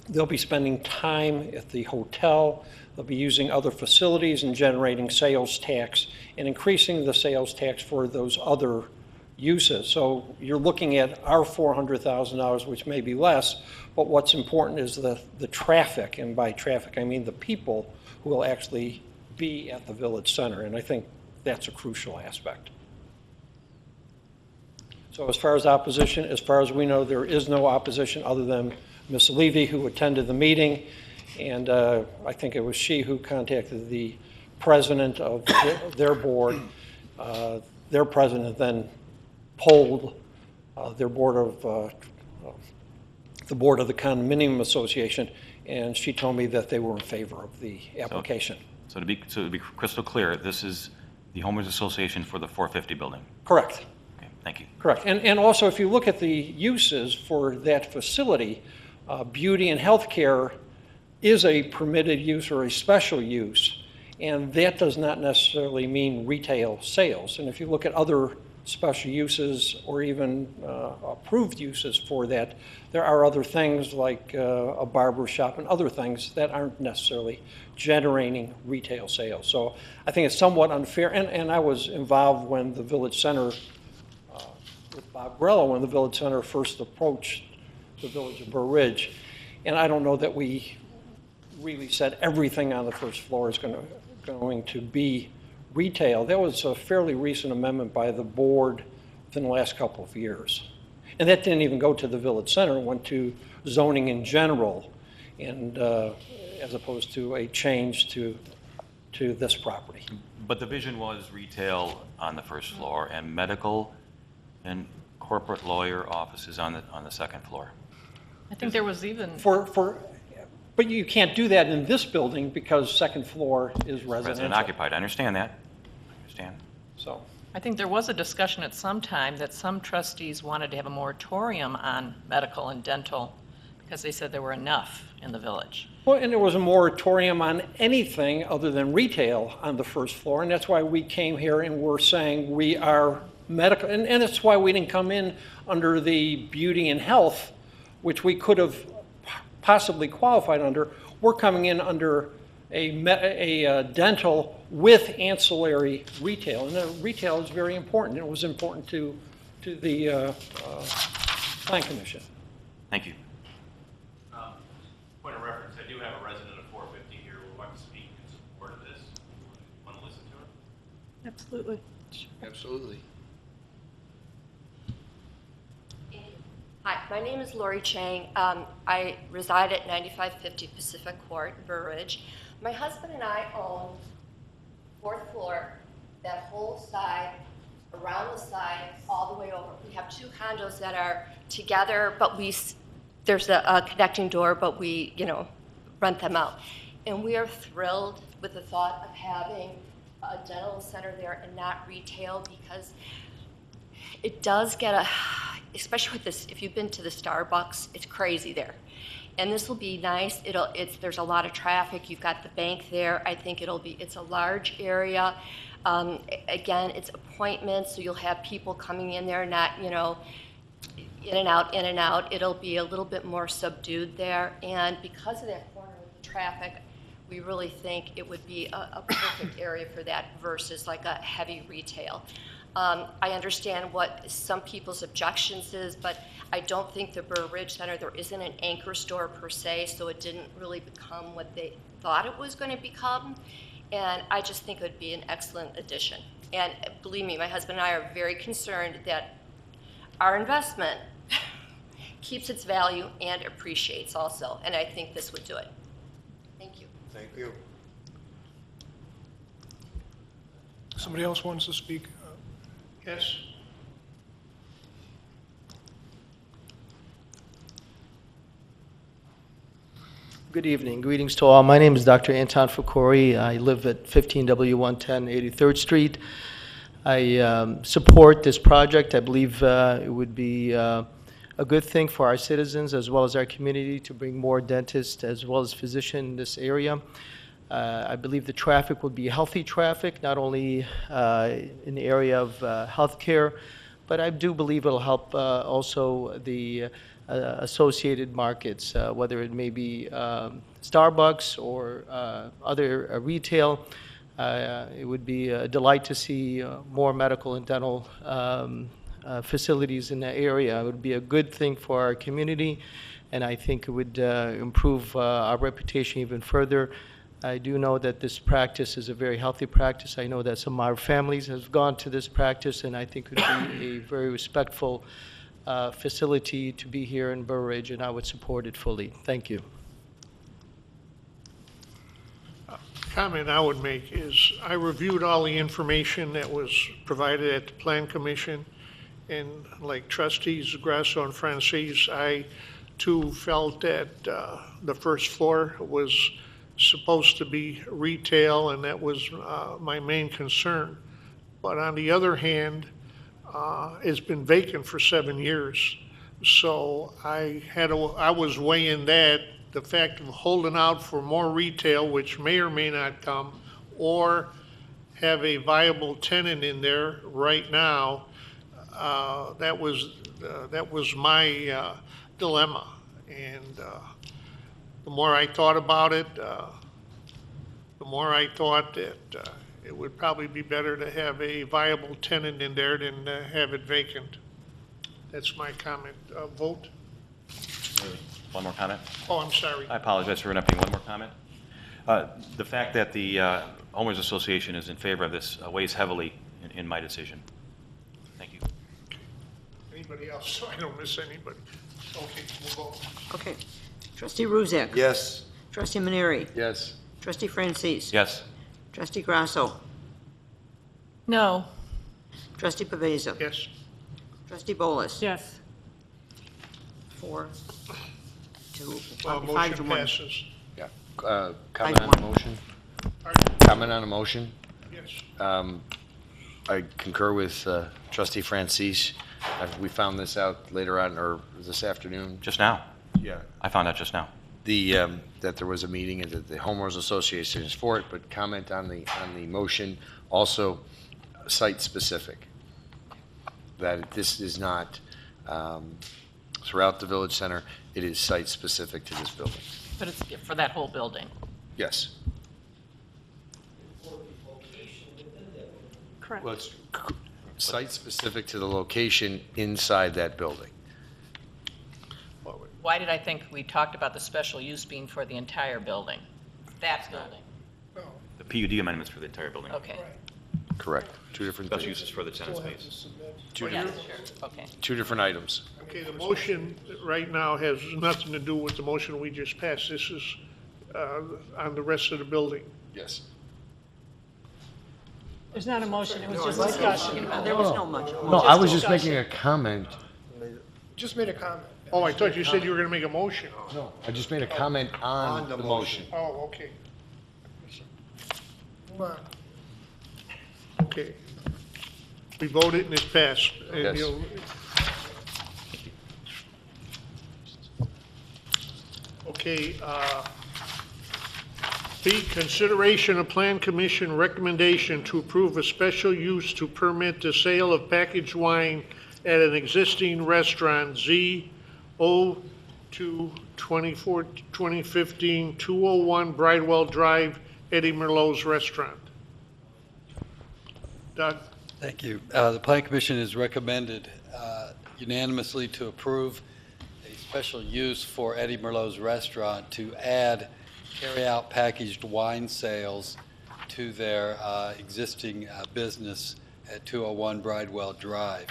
they'll be spending time at the hotel, they'll be using other facilities and generating sales tax and increasing the sales tax for those other uses. So you're looking at our $400,000, which may be less, but what's important is the traffic, and by traffic I mean the people who will actually be at the Village Center, and I think that's a crucial aspect. So as far as opposition, as far as we know, there is no opposition other than Ms. Levy, who attended the meeting, and I think it was she who contacted the president of their board. Their president then polled their board of the board of the condominium association, and she told me that they were in favor of the application. So to be crystal clear, this is the homeowners association for the 450 building? Correct. Okay, thank you. Correct. And also, if you look at the uses for that facility, beauty and healthcare is a permitted use or a special use, and that does not necessarily mean retail sales. And if you look at other special uses or even approved uses for that, there are other things like a barber shop and other things that aren't necessarily generating retail sales. So I think it's somewhat unfair, and I was involved when the Village Center, with Bob Grella, when the Village Center first approached the Village of Burr Ridge, and I don't know that we really said everything on the first floor is going to be retail. That was a fairly recent amendment by the board within the last couple of years. And that didn't even go to the Village Center, it went to zoning in general, and as opposed to a change to this property. But the vision was retail on the first floor and medical and corporate lawyer offices on the second floor. I think there was even... But you can't do that in this building because second floor is residential. Resident occupied, I understand that. I understand. So I think there was a discussion at some time that some trustees wanted to have a moratorium on medical and dental because they said there were enough in the village. Well, and there was a moratorium on anything other than retail on the first floor, and that's why we came here and we're saying we are medical, and that's why we didn't come in under the beauty and health, which we could have possibly qualified under. We're coming in under a dental with ancillary retail, and the retail is very important. It was important to the Plan Commission. Thank you. Point of reference, I do have a resident of 450 here who would like to speak in support of this. Want to listen to it? Absolutely. Absolutely. Hi, my name is Lori Chang. I reside at 9550 Pacific Court, Burr Ridge. My husband and I own fourth floor, that whole side, around the side, all the way over. We have two condos that are together, but there's a connecting door, but we, rent them out. And we are thrilled with the thought of having a dental center there and not retail, because it does get especially with this, if you've been to the Starbucks, it's crazy there. And this will be nice. There's a lot of traffic. You've got the bank there. I think it's a large area. Again, it's appointments, so you'll have people coming in there, not, in and out. It'll be a little bit more subdued there. And because of that corner with the traffic, we really think it would be a perfect area for that versus like a heavy retail. I understand what some people's objections is, but I don't think the Burr Ridge Center, there isn't an anchor store per se, so it didn't really become what they thought it was going to become. And I just think it would be an excellent addition. And believe me, my husband and I are very concerned that our investment keeps its value and appreciates also. And I think this would do it. Thank you. Thank you. Somebody else wants to speak? Yes? Good evening. Greetings to all. My name is Dr. Anton Fakori. I live at 15W110 83rd Street. I support this project. I believe it would be a good thing for our citizens as well as our community to bring more dentists as well as physicians in this area. I believe the traffic will be healthy traffic, not only in the area of healthcare, but I do believe it'll help also the associated markets, whether it may be Starbucks or other retail. It would be a delight to see more medical and dental facilities in the area. It would be a good thing for our community, and I think it would improve our reputation even further. I do know that this practice is a very healthy practice. I know that some of our families have gone to this practice, and I think it would be a very respectful facility to be here in Burr Ridge, and I would support it fully. Thank you. Comment I would make is I reviewed all the information that was provided at the Plan Commission, and like trustees Grasso and Francis, I too felt that the first floor was supposed to be retail, and that was my main concern. But on the other hand, it's been vacant for 7 years. So I was weighing that, the fact of holding out for more retail, which may or may not come, or have a viable tenant in there right now. That was my dilemma. And the more I thought about it, the more I thought that it would probably be better to have a viable tenant in there than have it vacant. That's my comment. Vote? One more comment? Oh, I'm sorry. I apologize for interrupting. One more comment. The fact that the Homeowners Association is in favor of this weighs heavily in my decision. Thank you. Anybody else, so I don't miss anybody? Okay, we'll go. Okay. Trustee Ruzek. Yes. Trustee Maneri. Yes. Trustee Francis. Yes. Trustee Grasso. No. Trustee Pavesa. Yes. Trustee Bolus. Yes. 4, 2, 5 Motion to 1. passes. Yeah. Comment on the motion? Pardon? Comment on the motion? Yes. I concur with trustee Francis. We found this out later on, or this afternoon. Just now. Yeah. I found out just now. That there was a meeting and that the homeowners association is for it, but comment on the motion, also site specific. That this is not throughout the village center, it is site specific to this building. But it's for that whole building. Yes. Correct. Well, it's site specific to the location inside that building. Why did I think we talked about the special use being for the entire building? That building. The PUD amendments for the entire building. Okay. Correct. Two different Special things. uses for the tenant space. Okay. Two different items. Okay, the motion right now has nothing to do with the motion we just passed. This is on the rest of the building. Yes. There's not a motion, it was just discussion. There was no much. No, I was just making a comment. Just made a comment. Oh, I thought you said you were going to make a motion. No, I just made a comment on the motion. Oh, okay. Come on. Okay. We voted and it's passed. And Yes. you'll- Okay, B, consideration of Plan Commission recommendation to approve a special use to permit the sale of packaged wine at an existing restaurant, Z02-2015, 201 Bridewell Drive, Eddie Merlot's Restaurant. Doug? Thank you. The Plan Commission has recommended unanimously to approve a special use for Eddie Merlot's Restaurant to add carry-out packaged wine sales to their existing business at 201 Bridewell Drive.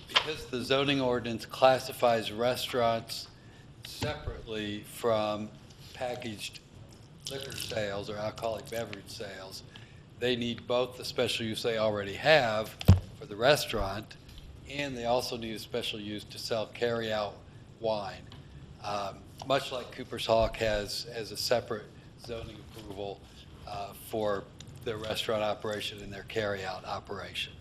Because the zoning ordinance classifies restaurants separately from packaged liquor sales or alcoholic beverage sales, they need both the special use they already have for the restaurant, and they also need a special use to sell carry-out wine. Much like Cooper's Hawk has a separate zoning approval for their restaurant operation and their carry-out operation.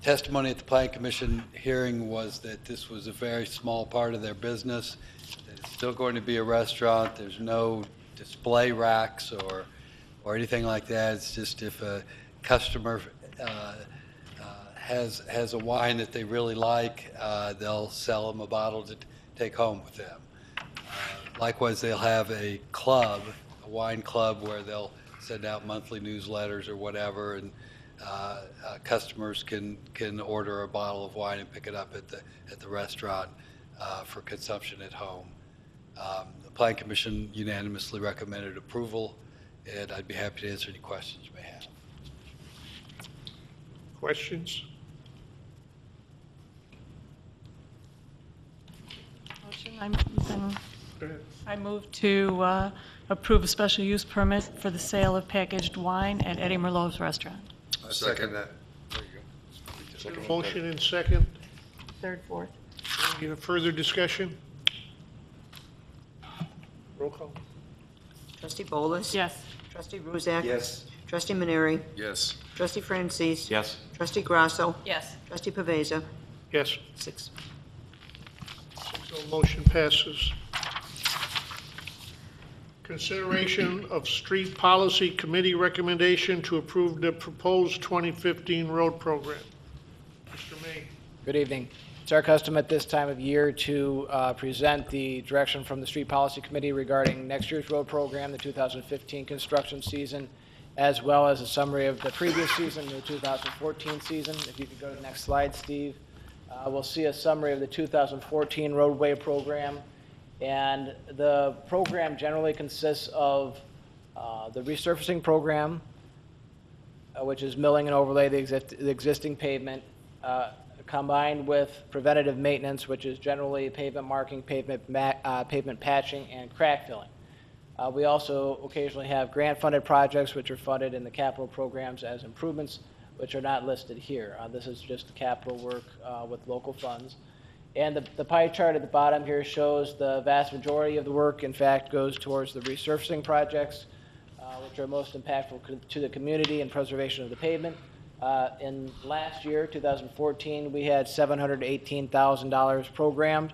Testimony at the Plan Commission hearing was that this was a very small part of their business, that it's still going to be a restaurant. There's no display racks or anything like that. It's just if a customer has a wine that they really like, they'll sell them a bottle to take home with them. Likewise, they'll have a club, a wine club, where they'll send out monthly newsletters or whatever, and customers can order a bottle of wine and pick it up at the restaurant for consumption at home. The Plan Commission unanimously recommended approval, and I'd be happy to answer any questions you may have. Questions? I move to approve a special use permit for the sale of packaged wine at Eddie Merlot's restaurant. I second that. Motion and second. Third, fourth. Any further discussion? Roll call. Trustee Bolus? Yes. Trustee Ruzak? Yes. Trustee Maneri? Yes. Trustee Francis? Yes. Trustee Grasso? Yes. Trustee Pavesa? Yes. 6. So motion passes. Consideration of Street Policy Committee recommendation to approve the proposed 2015 road program. Mr. May. Good evening. It's our custom at this time of year to present the direction from the Street Policy Committee regarding next year's road program, the 2015 construction season, as well as a summary of the previous season, the 2014 season. If you could go to the next slide, Steve. We'll see a summary of the 2014 roadway program. And the program generally consists of the resurfacing program, which is milling and overlay the existing pavement, combined with preventative maintenance, which is generally pavement marking, pavement patching, and crack filling. We also occasionally have grant-funded projects, which are funded in the capital programs as improvements, which are not listed here. This is just the capital work with local funds. And the pie chart at the bottom here shows the vast majority of the work, in fact, goes towards the resurfacing projects, which are most impactful to the community and preservation of the pavement. In last year, 2014, we had $718,000 programmed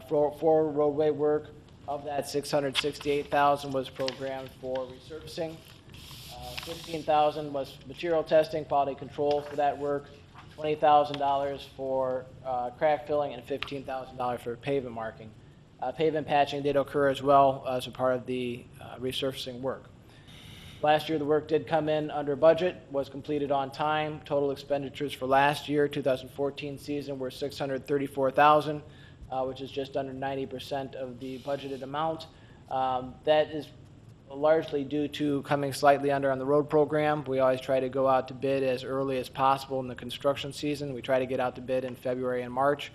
for roadway work. Of that, $668,000 was programmed for resurfacing. $15,000 was material testing, quality control for that work. $20,000 for crack filling, and $15,000 for pavement marking. Pavement patching did occur as well as a part of the resurfacing work. Last year, the work did come in under budget, was completed on time. Total expenditures for last year, 2014 season, were $634,000, which is just under 90% of the budgeted amount. That is largely due to coming slightly under on the road program. We always try to go out to bid as early as possible in the construction season. We try to get out to bid in February and March,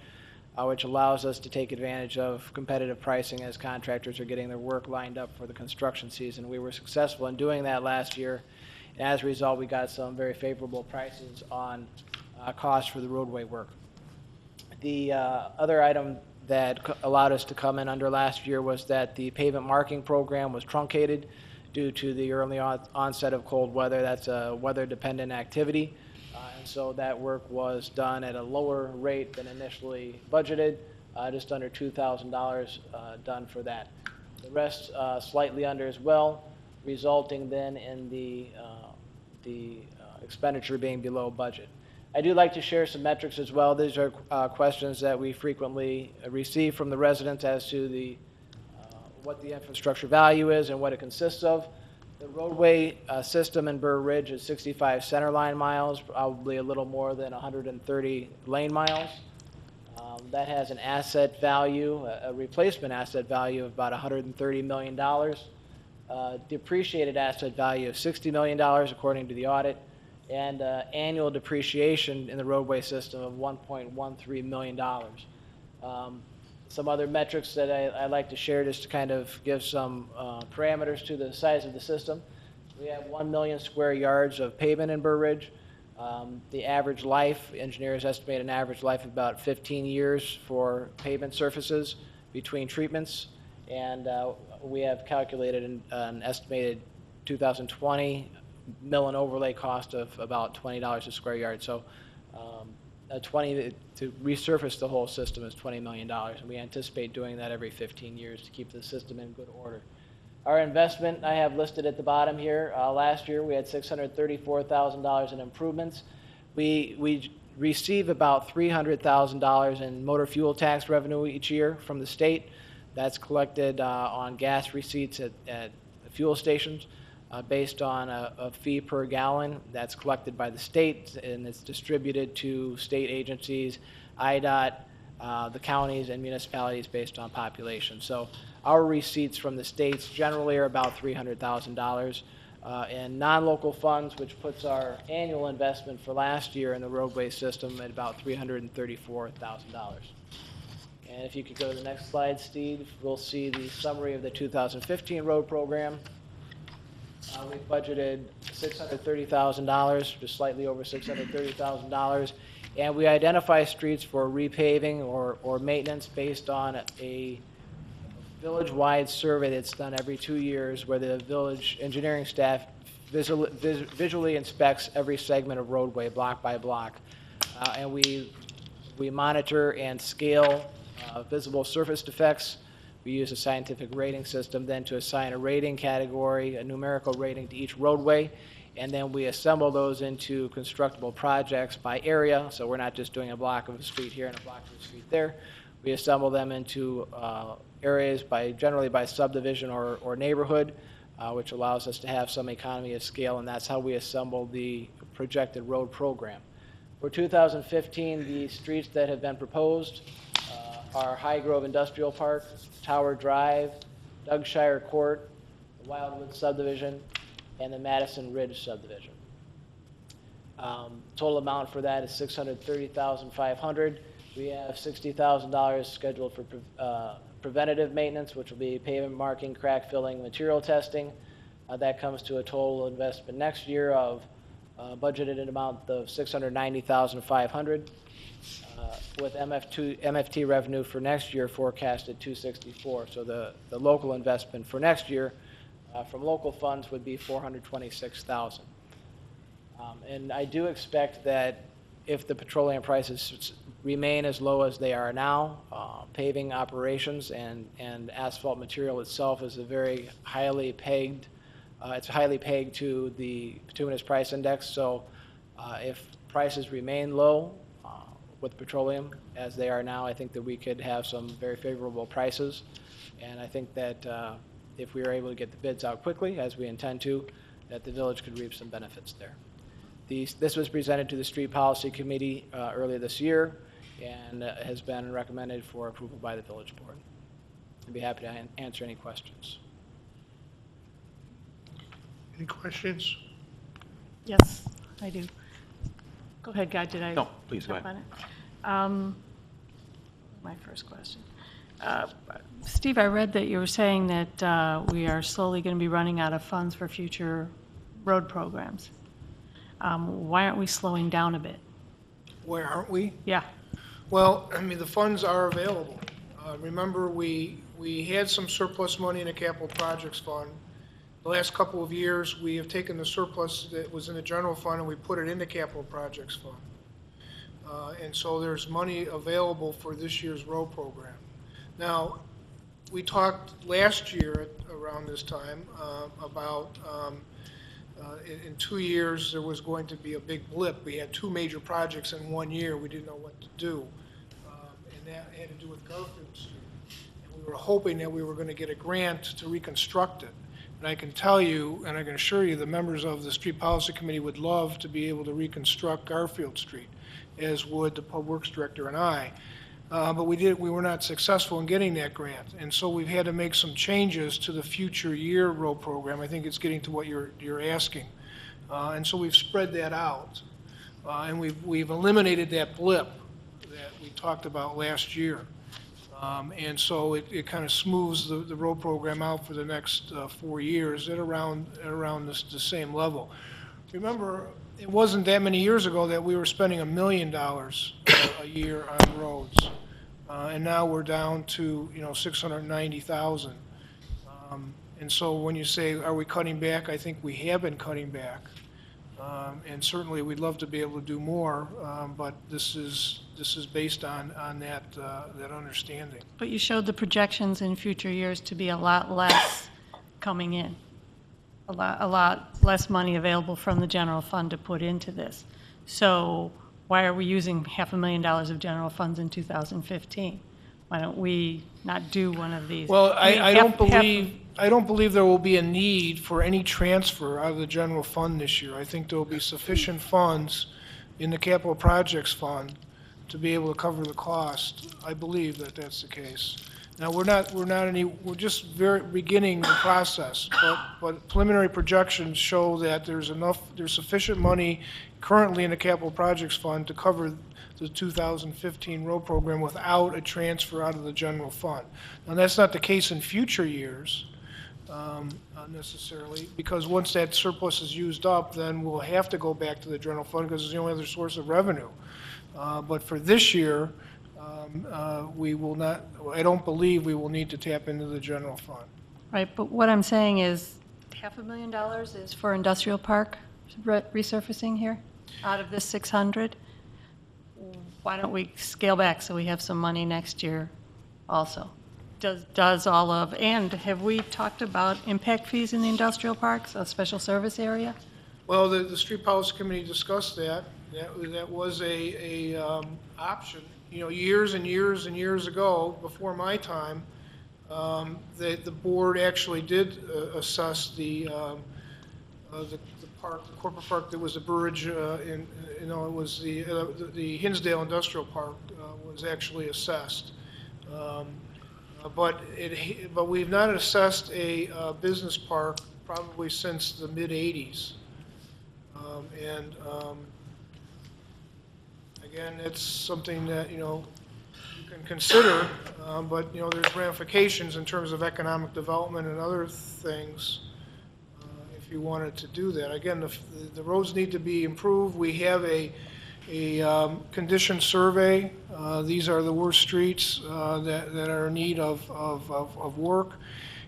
which allows us to take advantage of competitive pricing as contractors are getting their work lined up for the construction season. We were successful in doing that last year, and as a result, we got some very favorable prices on costs for the roadway work. The other item that allowed us to come in under last year was that the pavement marking program was truncated due to the early onset of cold weather. That's a weather-dependent activity. And so that work was done at a lower rate than initially budgeted, just under $2,000 done for that. The rest slightly under as well, resulting then in the expenditure being below budget. I do like to share some metrics as well. These are questions that we frequently receive from the residents as to what the infrastructure value is and what it consists of. The roadway system in Burr Ridge is 65 centerline miles, probably a little more than 130 lane miles. That has an asset value, a replacement asset value of about $130 million. Depreciated asset value of $60 million according to the audit, and annual depreciation in the roadway system of $1.13 million. Some other metrics that I'd like to share just to kind of give some parameters to the size of the system. We have 1 million square yards of pavement in Burr Ridge. The average life, engineers estimate an average life of about 15 years for pavement surfaces between treatments, and we have calculated an estimated 2020 mill and overlay cost of about $20 a square yard. So to resurface the whole system is $20 million, and we anticipate doing that every 15 years to keep the system in good order. Our investment I have listed at the bottom here. Last year we had $634,000 in improvements. We receive about $300,000 in motor fuel tax revenue each year from the state. That's collected on gas receipts at fuel stations. Based on a fee per gallon that's collected by the state, and it's distributed to state agencies, IDOT, the counties and municipalities based on population. So Our receipts from the states generally are about $300,000. And non-local funds, which puts our annual investment for last year in the roadway system at about $334,000. And if you could go to the next slide, Steve, we'll see the summary of the 2015 road program. We budgeted $630,000, just slightly over $630,000, and we identify streets for repaving or maintenance based on a village-wide survey that's done every 2 years, where the village engineering staff visually inspects every segment of roadway block by block. And we monitor and scale visible surface defects. We use a scientific rating system then to assign a rating category, a numerical rating to each roadway, and then we assemble those into constructible projects by area. So we're not just doing a block of a street here and a block of a street there. We assemble them into areas generally by subdivision or neighborhood, which allows us to have some economy of scale, and that's how we assemble the projected road program. For 2015, the streets that have been proposed are High Grove Industrial Park, Tower Drive, Dougshire Court, the Wildwood subdivision, and the Madison Ridge subdivision. Total amount for that is $630,500. We have $60,000 scheduled for preventative maintenance, which will be pavement marking, crack filling, material testing. That comes to a total investment next year of budgeted amount of $690,500. With MFT revenue for next year forecasted $264. So the local investment for next year from local funds would be $426,000. And I do expect that if the petroleum prices remain as low as they are now, paving operations and asphalt material itself is a very highly pegged, it's highly pegged to the bituminous price index. So if prices remain low with petroleum as they are now, I think that we could have some very favorable prices. And I think that if we are able to get the bids out quickly, as we intend to, that the village could reap some benefits there. This was presented to the Street Policy Committee earlier this year and has been recommended for approval by the village board. I'd be happy to answer any questions. Any questions? Yes, I do. Go ahead, Guy, did I? No, please, go jump ahead. on it? My first question. Steve, I read that you were saying that we are slowly going to be running out of funds for future road programs. Why aren't we slowing down a bit? Where aren't we? Yeah. Well, I mean, the funds are available. Remember, we had some surplus money in the capital projects fund. The last couple of years, we have taken the surplus that was in the general fund and we put it in the capital projects fund. And so there's money available for this year's road program. Now, we talked last year around this time about in 2 years there was going to be a big blip. We had 2 major projects in 1 year. We didn't know what to do. And that had to do with Garfield Street. And we were hoping that we were going to get a grant to reconstruct it. And I can tell you, and I can assure you, the members of the Street Policy Committee would love to be able to reconstruct Garfield Street, as would the Public Works Director and I. But we were not successful in getting that grant. And so we've had to make some changes to the future year road program. I think it's getting to what you're asking. And so we've spread that out. And we've eliminated that blip that we talked about last year. And so it kind of smooths the road program out for the next 4 years at around the same level. Remember, it wasn't that many years ago that we were spending $1 million a year on roads, and now we're down to 690,000. And so when you say, are we cutting back? I think we have been cutting back, and certainly we'd love to be able to do more, but this is based on that understanding. But you showed the projections in future years to be a lot less coming in, a lot less money available from the general fund to put into this. So why are we using $500,000 of general funds in 2015? Why don't we not do one of these? Well, I don't believe there will be a need for any transfer out of the general fund this year. I think there will be sufficient funds in the capital projects fund to be able to cover the cost. I believe that that's the case. Now, we're just very beginning the process, but preliminary projections show that there's sufficient money currently in the capital projects fund to cover the 2015 road program without a transfer out of the general fund. Now, that's not the case in future years, necessarily, because once that surplus is used up, then we'll have to go back to the general fund because it's the only other source of revenue. But for this year, we will not, I don't believe we will need to tap into the general fund. Right, but what I'm saying is $500,000 is for industrial park resurfacing here out of this 600. Why don't we scale back so we have some money next year also? Does all of, and have we talked about impact fees in the industrial parks, a special service area? Well, the street policy committee discussed that. That was a option. You know, years and years and years ago, before my time, the board actually did assess the park, the corporate park that was the Burridge, it was the Hinsdale Industrial Park was actually assessed. But we've not assessed a business park probably since the mid-'80s. Again, it's something that, you can consider, but, there's ramifications in terms of economic development and other things if you wanted to do that. Again, the roads need to be improved. We have a condition survey. These are the worst streets that are in need of work.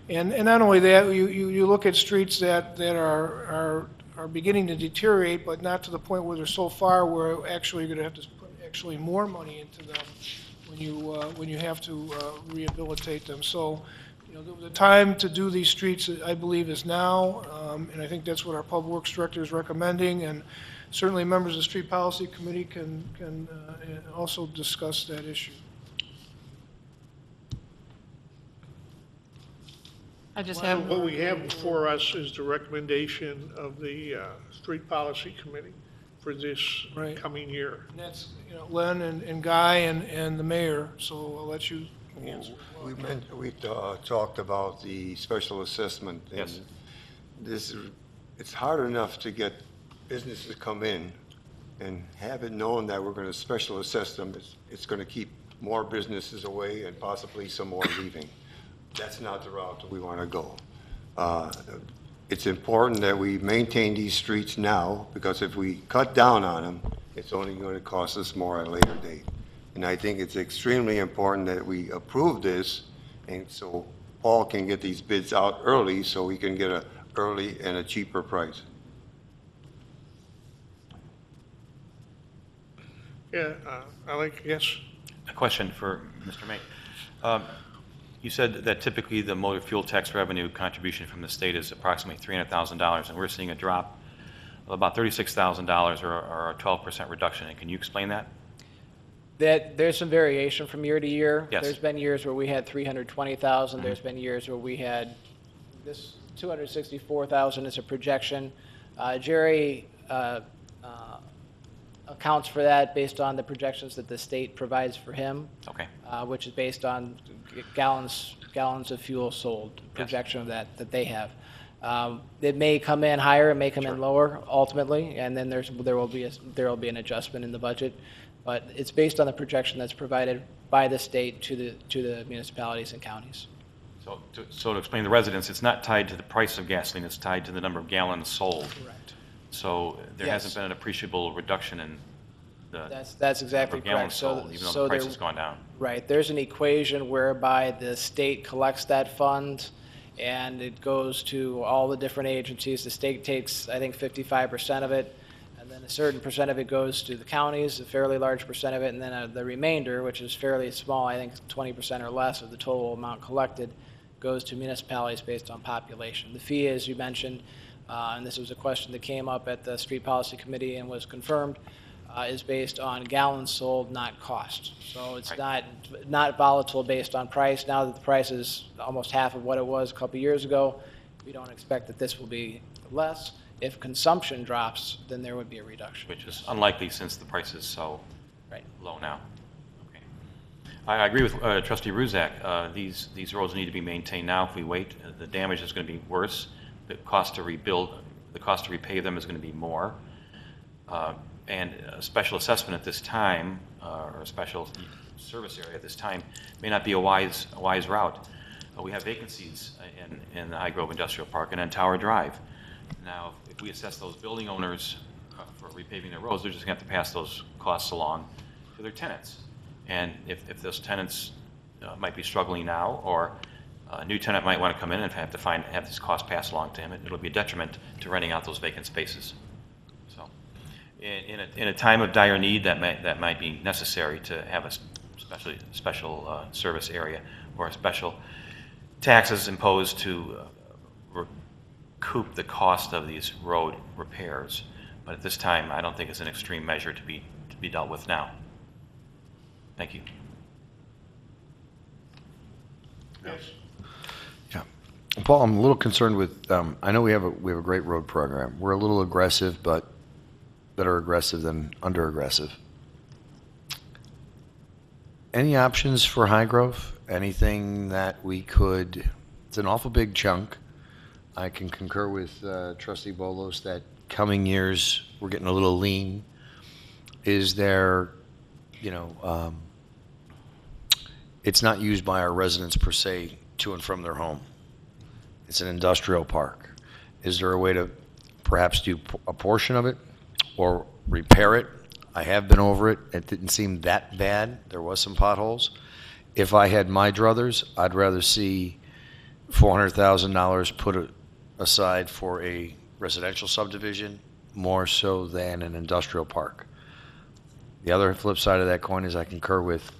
And not only that, you look at streets that are beginning to deteriorate, but not to the point where they're so far where actually you're going to have to put actually more money into them when you have to rehabilitate them. So, the time to do these streets, I believe, is now, and I think that's what our Public Works Director is recommending, and certainly members of the Street Policy Committee can also discuss that issue. What we have before us is the recommendation of the Street Policy Committee for this coming year. And that's, Len and Guy and the mayor, so I'll let you answer. We talked about the special assessment. Yes. It's hard enough to get businesses to come in and have it known that we're going to special assess them. It's going to keep more businesses away and possibly some more leaving. That's not the route that we want to go. It's important that we maintain these streets now, because if we cut down on them, it's only going to cost us more at a later date. And I think it's extremely important that we approve this, and so Paul can get these bids out early so we can get a early and a cheaper price. Yeah, yes. A question for Mr. May. You said that typically the motor fuel tax revenue contribution from the state is approximately $300,000, and we're seeing a drop of about $36,000 or a 12% reduction. And can you explain that? There's some variation from year to year. Yes. There's been years where we had 320,000. There's been years where we had this 264,000 is a projection. Jerry accounts for that based on the projections that the state provides for him. Okay. Which is based on gallons of fuel sold, projection of that they have. It may come in higher, it may come in lower ultimately, and then there will be an adjustment in the budget. But it's based on the projection that's provided by the state to the municipalities and counties. So to explain to the residents, it's not tied to the price of gasoline, it's tied to the number of gallons sold. Correct. So there hasn't been an appreciable reduction in the That's exactly number of gallons correct. sold, even though the price has gone down. Right. There's an equation whereby the state collects that fund, and it goes to all the different agencies. The state takes, I think, 55% of it, and then a certain percent of it goes to the counties, a fairly large percent of it, and then the remainder, which is fairly small, I think 20% or less of the total amount collected, goes to municipalities based on population. The fee, as you mentioned, and this was a question that came up at the Street Policy Committee and was confirmed, is based on gallons sold, not cost. So it's not volatile based on price. Now that the price is almost half of what it was a couple years ago, we don't expect that this will be less. If consumption drops, then there would be a reduction. Which is unlikely since the price is so low now. Okay. I agree with Trustee Ruzak. These roads need to be maintained now. If we wait, the damage is going to be worse. The cost to rebuild, the cost to repave them is going to be more. And a special assessment at this time, or a special service area at this time, may not be a wise route. We have vacancies in the High Grove Industrial Park and on Tower Drive. Now, if we assess those building owners for repaving their roads, they're just going to have to pass those costs along to their tenants. And if those tenants might be struggling now, or a new tenant might want to come in and have this cost passed along to him, it'll be a detriment to renting out those vacant spaces. So, in a time of dire need, that might be necessary to have a special service area or special taxes imposed to recoup the cost of these road repairs. But at this time, I don't think it's an extreme measure to be dealt with now. Thank you. Yes. Yeah. Paul, I'm a little concerned with, I know we have a great road program. We're a little aggressive, but better aggressive than under aggressive. Any options for High Grove? Anything that we could, it's an awful big chunk. I can concur with Trustee Bolos that coming years, we're getting a little lean. Is there, it's not used by our residents per se to and from their home. It's an industrial park. Is there a way to perhaps do a portion of it or repair it? I have been over it. It didn't seem that bad. There was some potholes. If I had my druthers, I'd rather see $400,000 put aside for a residential subdivision more so than an industrial park. The other flip side of that coin is I concur with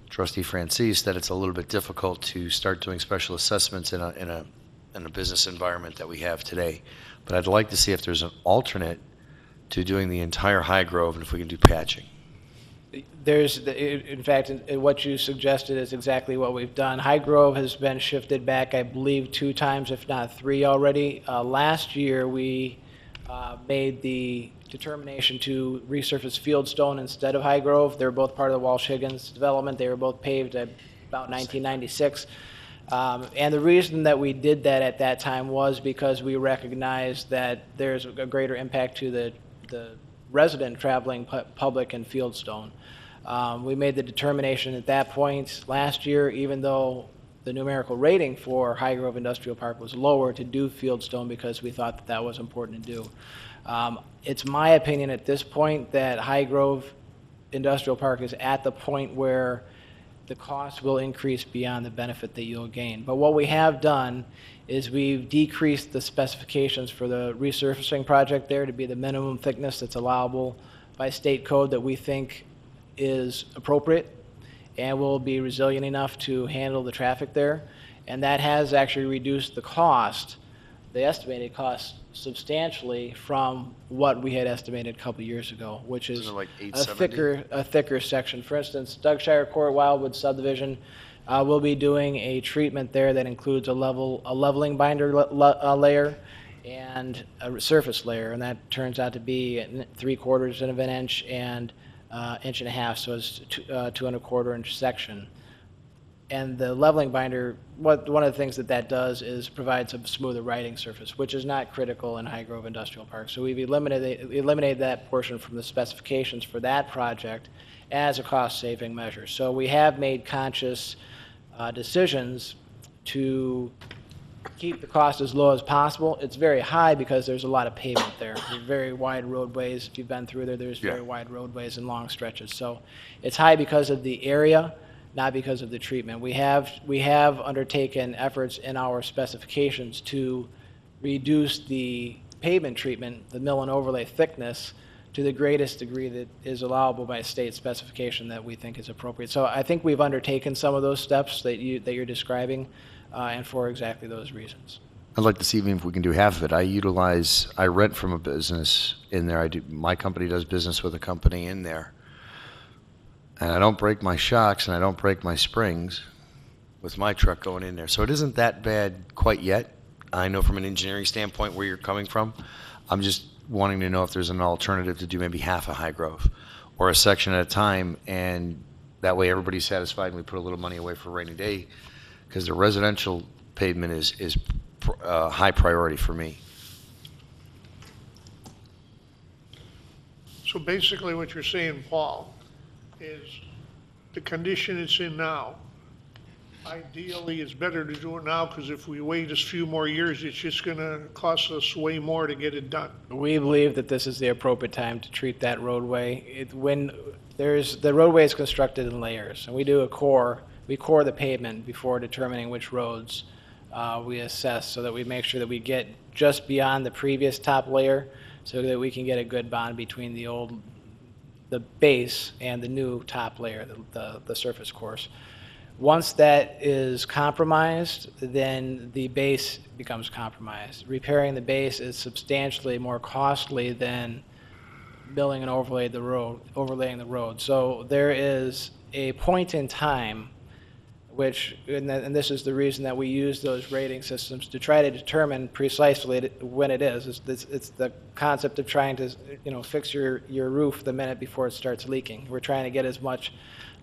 Trustee Francis that it's a little bit difficult to start doing special assessments in a business environment that we have today. But I'd like to see if there's an alternate to doing the entire High Grove and if we can do patching. In fact, what you suggested is exactly what we've done. High Grove has been shifted back, I believe, 2 times, if not 3 already. Last year, we made the determination to resurface Fieldstone instead of High Grove. They were both part of the Walsh-Higgins development. They were both paved at about 1996. And the reason that we did that at that time was because we recognized that there's a greater impact to the resident traveling public in Fieldstone. We made the determination at that point last year, even though the numerical rating for High Grove Industrial Park was lower, to do Fieldstone because we thought that that was important to do. It's my opinion at this point that High Grove Industrial Park is at the point where the cost will increase beyond the benefit that you'll gain. But what we have done is we've decreased the specifications for the resurfacing project there to be the minimum thickness that's allowable by state code that we think is appropriate and will be resilient enough to handle the traffic there. And that has actually reduced the cost, the estimated cost, substantially from what we had estimated a couple years ago, which is like a thicker section. For instance, Dougshire Court Wildwood subdivision will be doing a treatment there that includes a leveling binder layer and a surface layer, and that turns out to be 3/4 of an inch and 1.5 inches, so it's 2 1/4 inch section. And the leveling binder, one of the things that does is provides a smoother riding surface, which is not critical in High Grove Industrial Park. So we've eliminated that portion from the specifications for that project as a cost-saving measure. So we have made conscious decisions to keep the cost as low as possible. It's very high because there's a lot of pavement there. There's very wide roadways. If you've been through there, there's very wide roadways and long stretches. So it's high because of the area, not because of the treatment. We have undertaken efforts in our specifications to reduce the pavement treatment, the mill and overlay thickness, to the greatest degree that is allowable by state specification that we think is appropriate. So I think we've undertaken some of those steps that you're describing, and for exactly those reasons. I'd like to see even if we can do half of it. I rent from a business in there. My company does business with a company in there. And I don't break my shocks and I don't break my springs with my truck going in there. So it isn't that bad quite yet. I know from an engineering standpoint where you're coming from. I'm just wanting to know if there's an alternative to do maybe half a High Grove or a section at a time and That way everybody's satisfied and we put a little money away for a rainy day, because the residential pavement is high priority for me. So basically what you're saying, Paul, is the condition it's in now, ideally, it's better to do it now, because if we wait a few more years, it's just going to cost us way more to get it done. We believe that this is the appropriate time to treat that roadway. The roadway is constructed in layers, and we core the pavement before determining which roads we assess, so that we make sure that we get just beyond the previous top layer, so that we can get a good bond between the base and the new top layer, the surface course. Once that is compromised, then the base becomes compromised. Repairing the base is substantially more costly than building and overlaying the road. So there is a point in time and this is the reason that we use those rating systems to try to determine precisely when it is. It's the concept of trying to, fix your roof the minute before it starts leaking. We're trying to get as much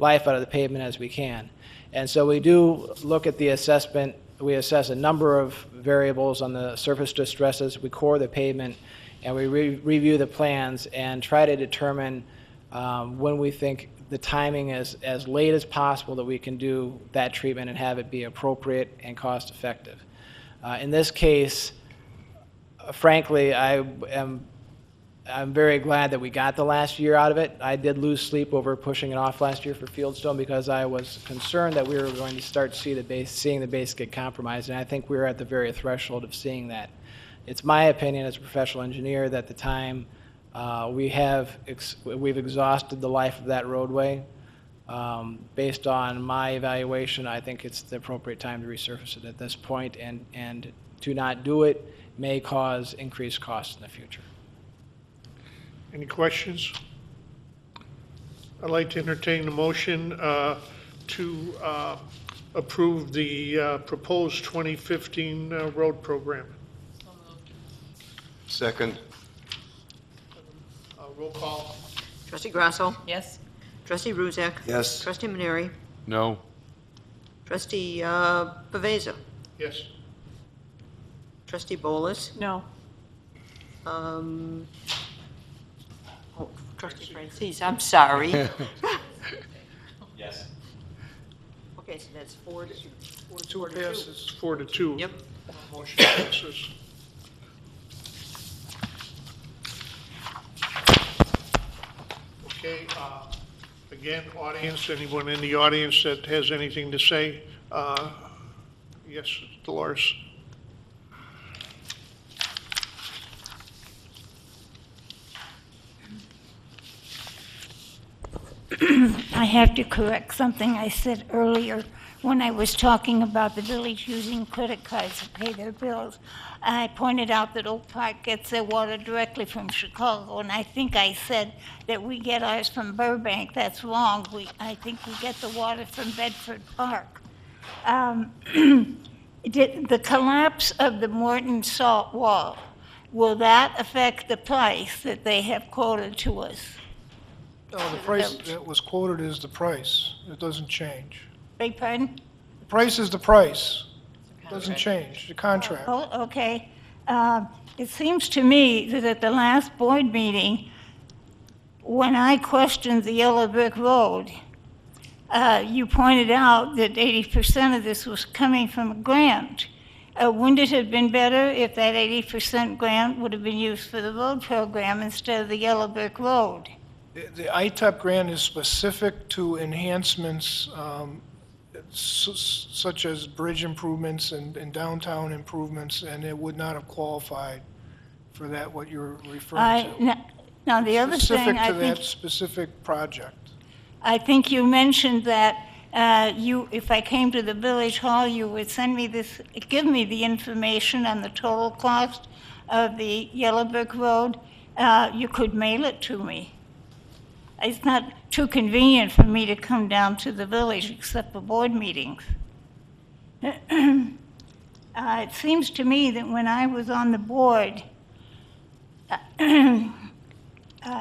life out of the pavement as we can. And so we do look at the assessment. We assess a number of variables on the surface distresses. We core the pavement, and we review the plans and try to determine when we think the timing is as late as possible that we can do that treatment and have it be appropriate and cost effective. In this case, frankly, I'm very glad that we got the last year out of it. I did lose sleep over pushing it off last year for Fieldstone, because I was concerned that we were going to start seeing the base get compromised, and I think we were at the very threshold of seeing that. It's my opinion as a professional engineer that the time we've exhausted the life of that roadway. Based on my evaluation, I think it's the appropriate time to resurface it at this point, and to not do it may cause increased costs in the future. Any questions? I'd like to entertain the motion to approve the proposed 2015 road program. Second. Roll call. Trustee Grasso. Yes. Trustee Ruzek. Yes. Trustee Maneri. No. Trustee Pavesa. Yes. Trustee Bolus. No. Trustee Francis, I'm sorry. Yes. Okay, so that's 4-2. 4-2 passes. 4-2. Yep. Motion passes. Okay, again, audience, anyone in the audience that has anything to say? Yes, Dolores. I have to correct something I said earlier when I was talking about the village using credit cards to pay their bills. I pointed out that Oak Park gets their water directly from Chicago, and I think I said that we get ours from Burbank. That's wrong. I think we get the water from Bedford Park. The collapse of the Morton salt wall, will that affect the price that they have quoted to us? No, the price that was quoted is the price. It doesn't change. Beg pardon? The price is the price. It doesn't change, the contract. Oh, okay. It seems to me that at the last board meeting, when I questioned the Yellow Brick Road, you pointed out that 80% of this was coming from a grant. Wouldn't it have been better if that 80% grant would have been used for the road program instead of the Yellow Brick Road? The ITEP grant is specific to enhancements such as bridge improvements and downtown improvements, and it would not have qualified for that, what you're referring to. Now, the other thing, Specific to that specific project. I think you mentioned that if I came to the village hall, you would send me this, give me the information on the total cost of the Yellow Brick Road. You could mail it to me. It's not too convenient for me to come down to the village except for board meetings. It seems to me that when I was on the board,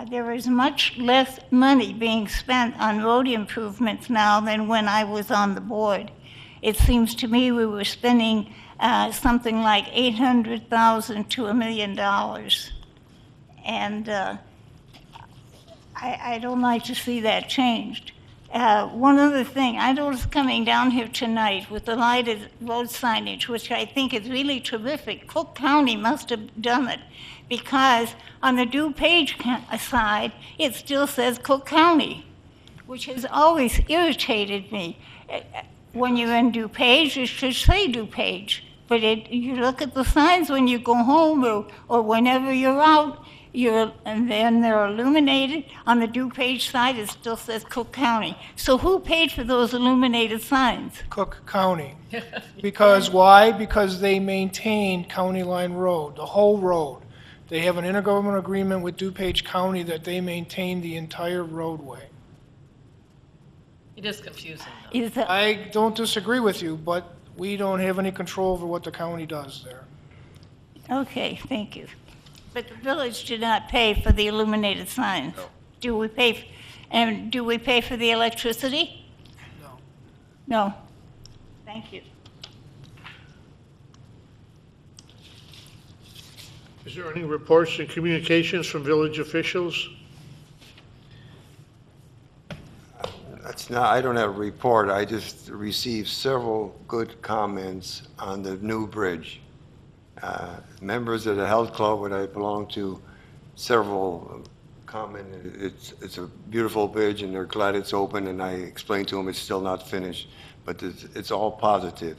there is much less money being spent on road improvements now than when I was on the board. It seems to me we were spending something like $800,000 to $1 million. And I don't like to see that changed. One other thing, I noticed coming down here tonight with the lighted road signage, which I think is really terrific. Cook County must have done it, because on the DuPage side, it still says Cook County, which has always irritated me. When you're in DuPage, it should say DuPage, but you look at the signs when you go home or whenever you're out, and then they're illuminated. On the DuPage side, it still says Cook County. So who paid for those illuminated signs? Cook County. Because why? Because they maintain County Line Road, the whole road. They have an intergovernmental agreement with DuPage County that they maintain the entire roadway. It is confusing, I don't disagree with you, but we don't have any control over what the county does there. Okay, thank you. But the village did not pay for the illuminated signs. No. Do we pay, and do we pay for the electricity? No. No. Thank you. Is there any reports and communications from village officials? I don't have a report. I just received several good comments on the new bridge. Members of the health club that I belong to, several commented it's a beautiful bridge and they're glad it's open, and I explained to them it's still not finished, but it's all positive.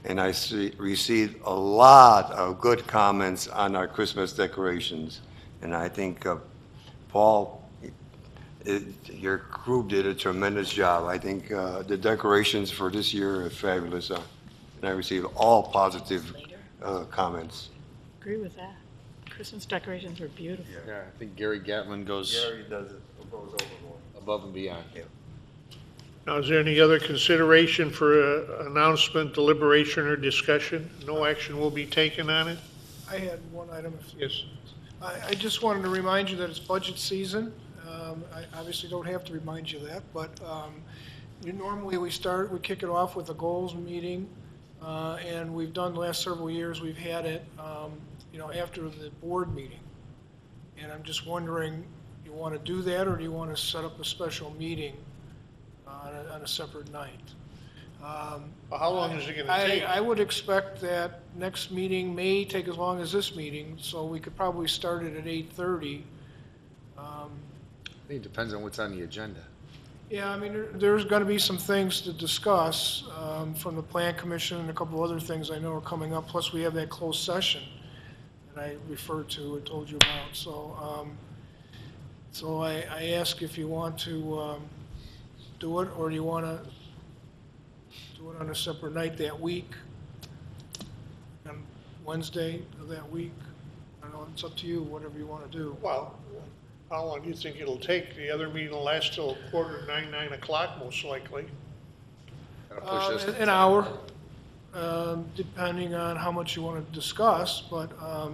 And I received a lot of good comments on our Christmas decorations. And I think, Paul, your crew did a tremendous job. I think the decorations for this year are fabulous. And I received all positive comments. Agree with that. Christmas decorations were beautiful. Yeah, I think Gary Gatlin goes overboard. above and beyond. Yeah. Now, is there any other consideration for announcement, deliberation, or discussion? No action will be taken on it? I had one item. Yes. I just wanted to remind you that it's budget season. I obviously don't have to remind you that, but normally we kick it off with a goals meeting, and we've done the last several years, we've had it, after the board meeting. And I'm just wondering, do you want to do that, or do you want to set up a special meeting on a separate night? How long is it going to take? I would expect that next meeting may take as long as this meeting, so we could probably start it at 8:30. I think it depends on what's on the agenda. Yeah, I mean, there's going to be some things to discuss from the Plan Commission and a couple other things I know are coming up. Plus, we have that closed session that I referred to and told you about. So I ask if you want to do it, or do you want to do it on a separate night that week, on Wednesday of that week? I don't know, it's up to you, whatever you want to do. Well, how long do you think it'll take? The other meeting will last till 8:45, 9 o'clock, most likely. An hour, depending on how much you want to discuss. But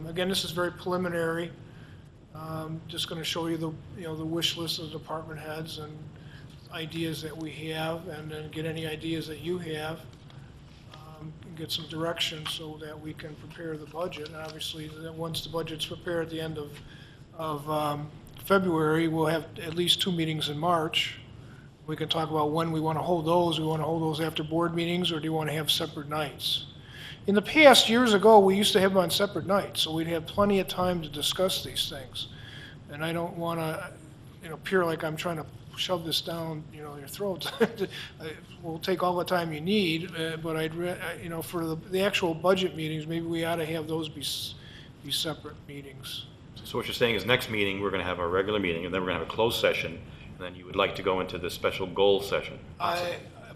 again, this is very preliminary. Just going to show you the wish list of the department heads and ideas that we have, and then get any ideas that you have, and get some direction so that we can prepare the budget. And obviously, once the budget's prepared at the end of February, we'll have at least 2 meetings in March. We can talk about when we want to hold those. We want to hold those after board meetings, or do you want to have separate nights? In the past, years ago, we used to have them on separate nights, so we'd have plenty of time to discuss these things. And I don't want to, appear like I'm trying to shove this down, your throats. We'll take all the time you need, but for the actual budget meetings, maybe we ought to have those be separate meetings. So what you're saying is next meeting, we're going to have our regular meeting, and then we're going to have a closed session, and then you would like to go into the special goal session?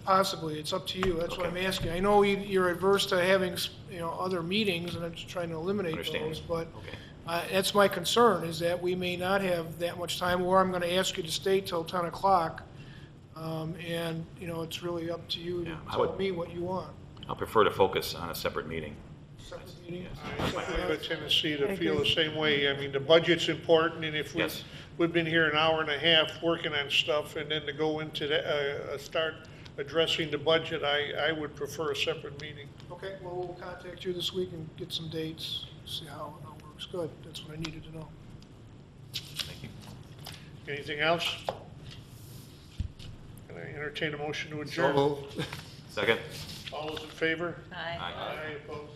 Possibly. It's up to you. That's what I'm asking. I know you're adverse to having, other meetings, and I'm just trying to eliminate those, but that's my concern, is that we may not have that much time, or I'm going to ask you to stay till 10 o'clock, and, it's really up to you to tell me what you want. I'll prefer to focus on a separate meeting. Separate I have a tendency to feel the same way. I mean, the budget's important, and if Yes. we've been here an hour and a half working on stuff, and then to go into start addressing the budget, I would prefer a separate meeting. Okay, well, we'll contact you this week and get some dates, see how it works. Good, that's what I needed to know. Anything else? Can I entertain a motion to So adjourn? moved. Second? All those in favor? Aye. Aye, opposed?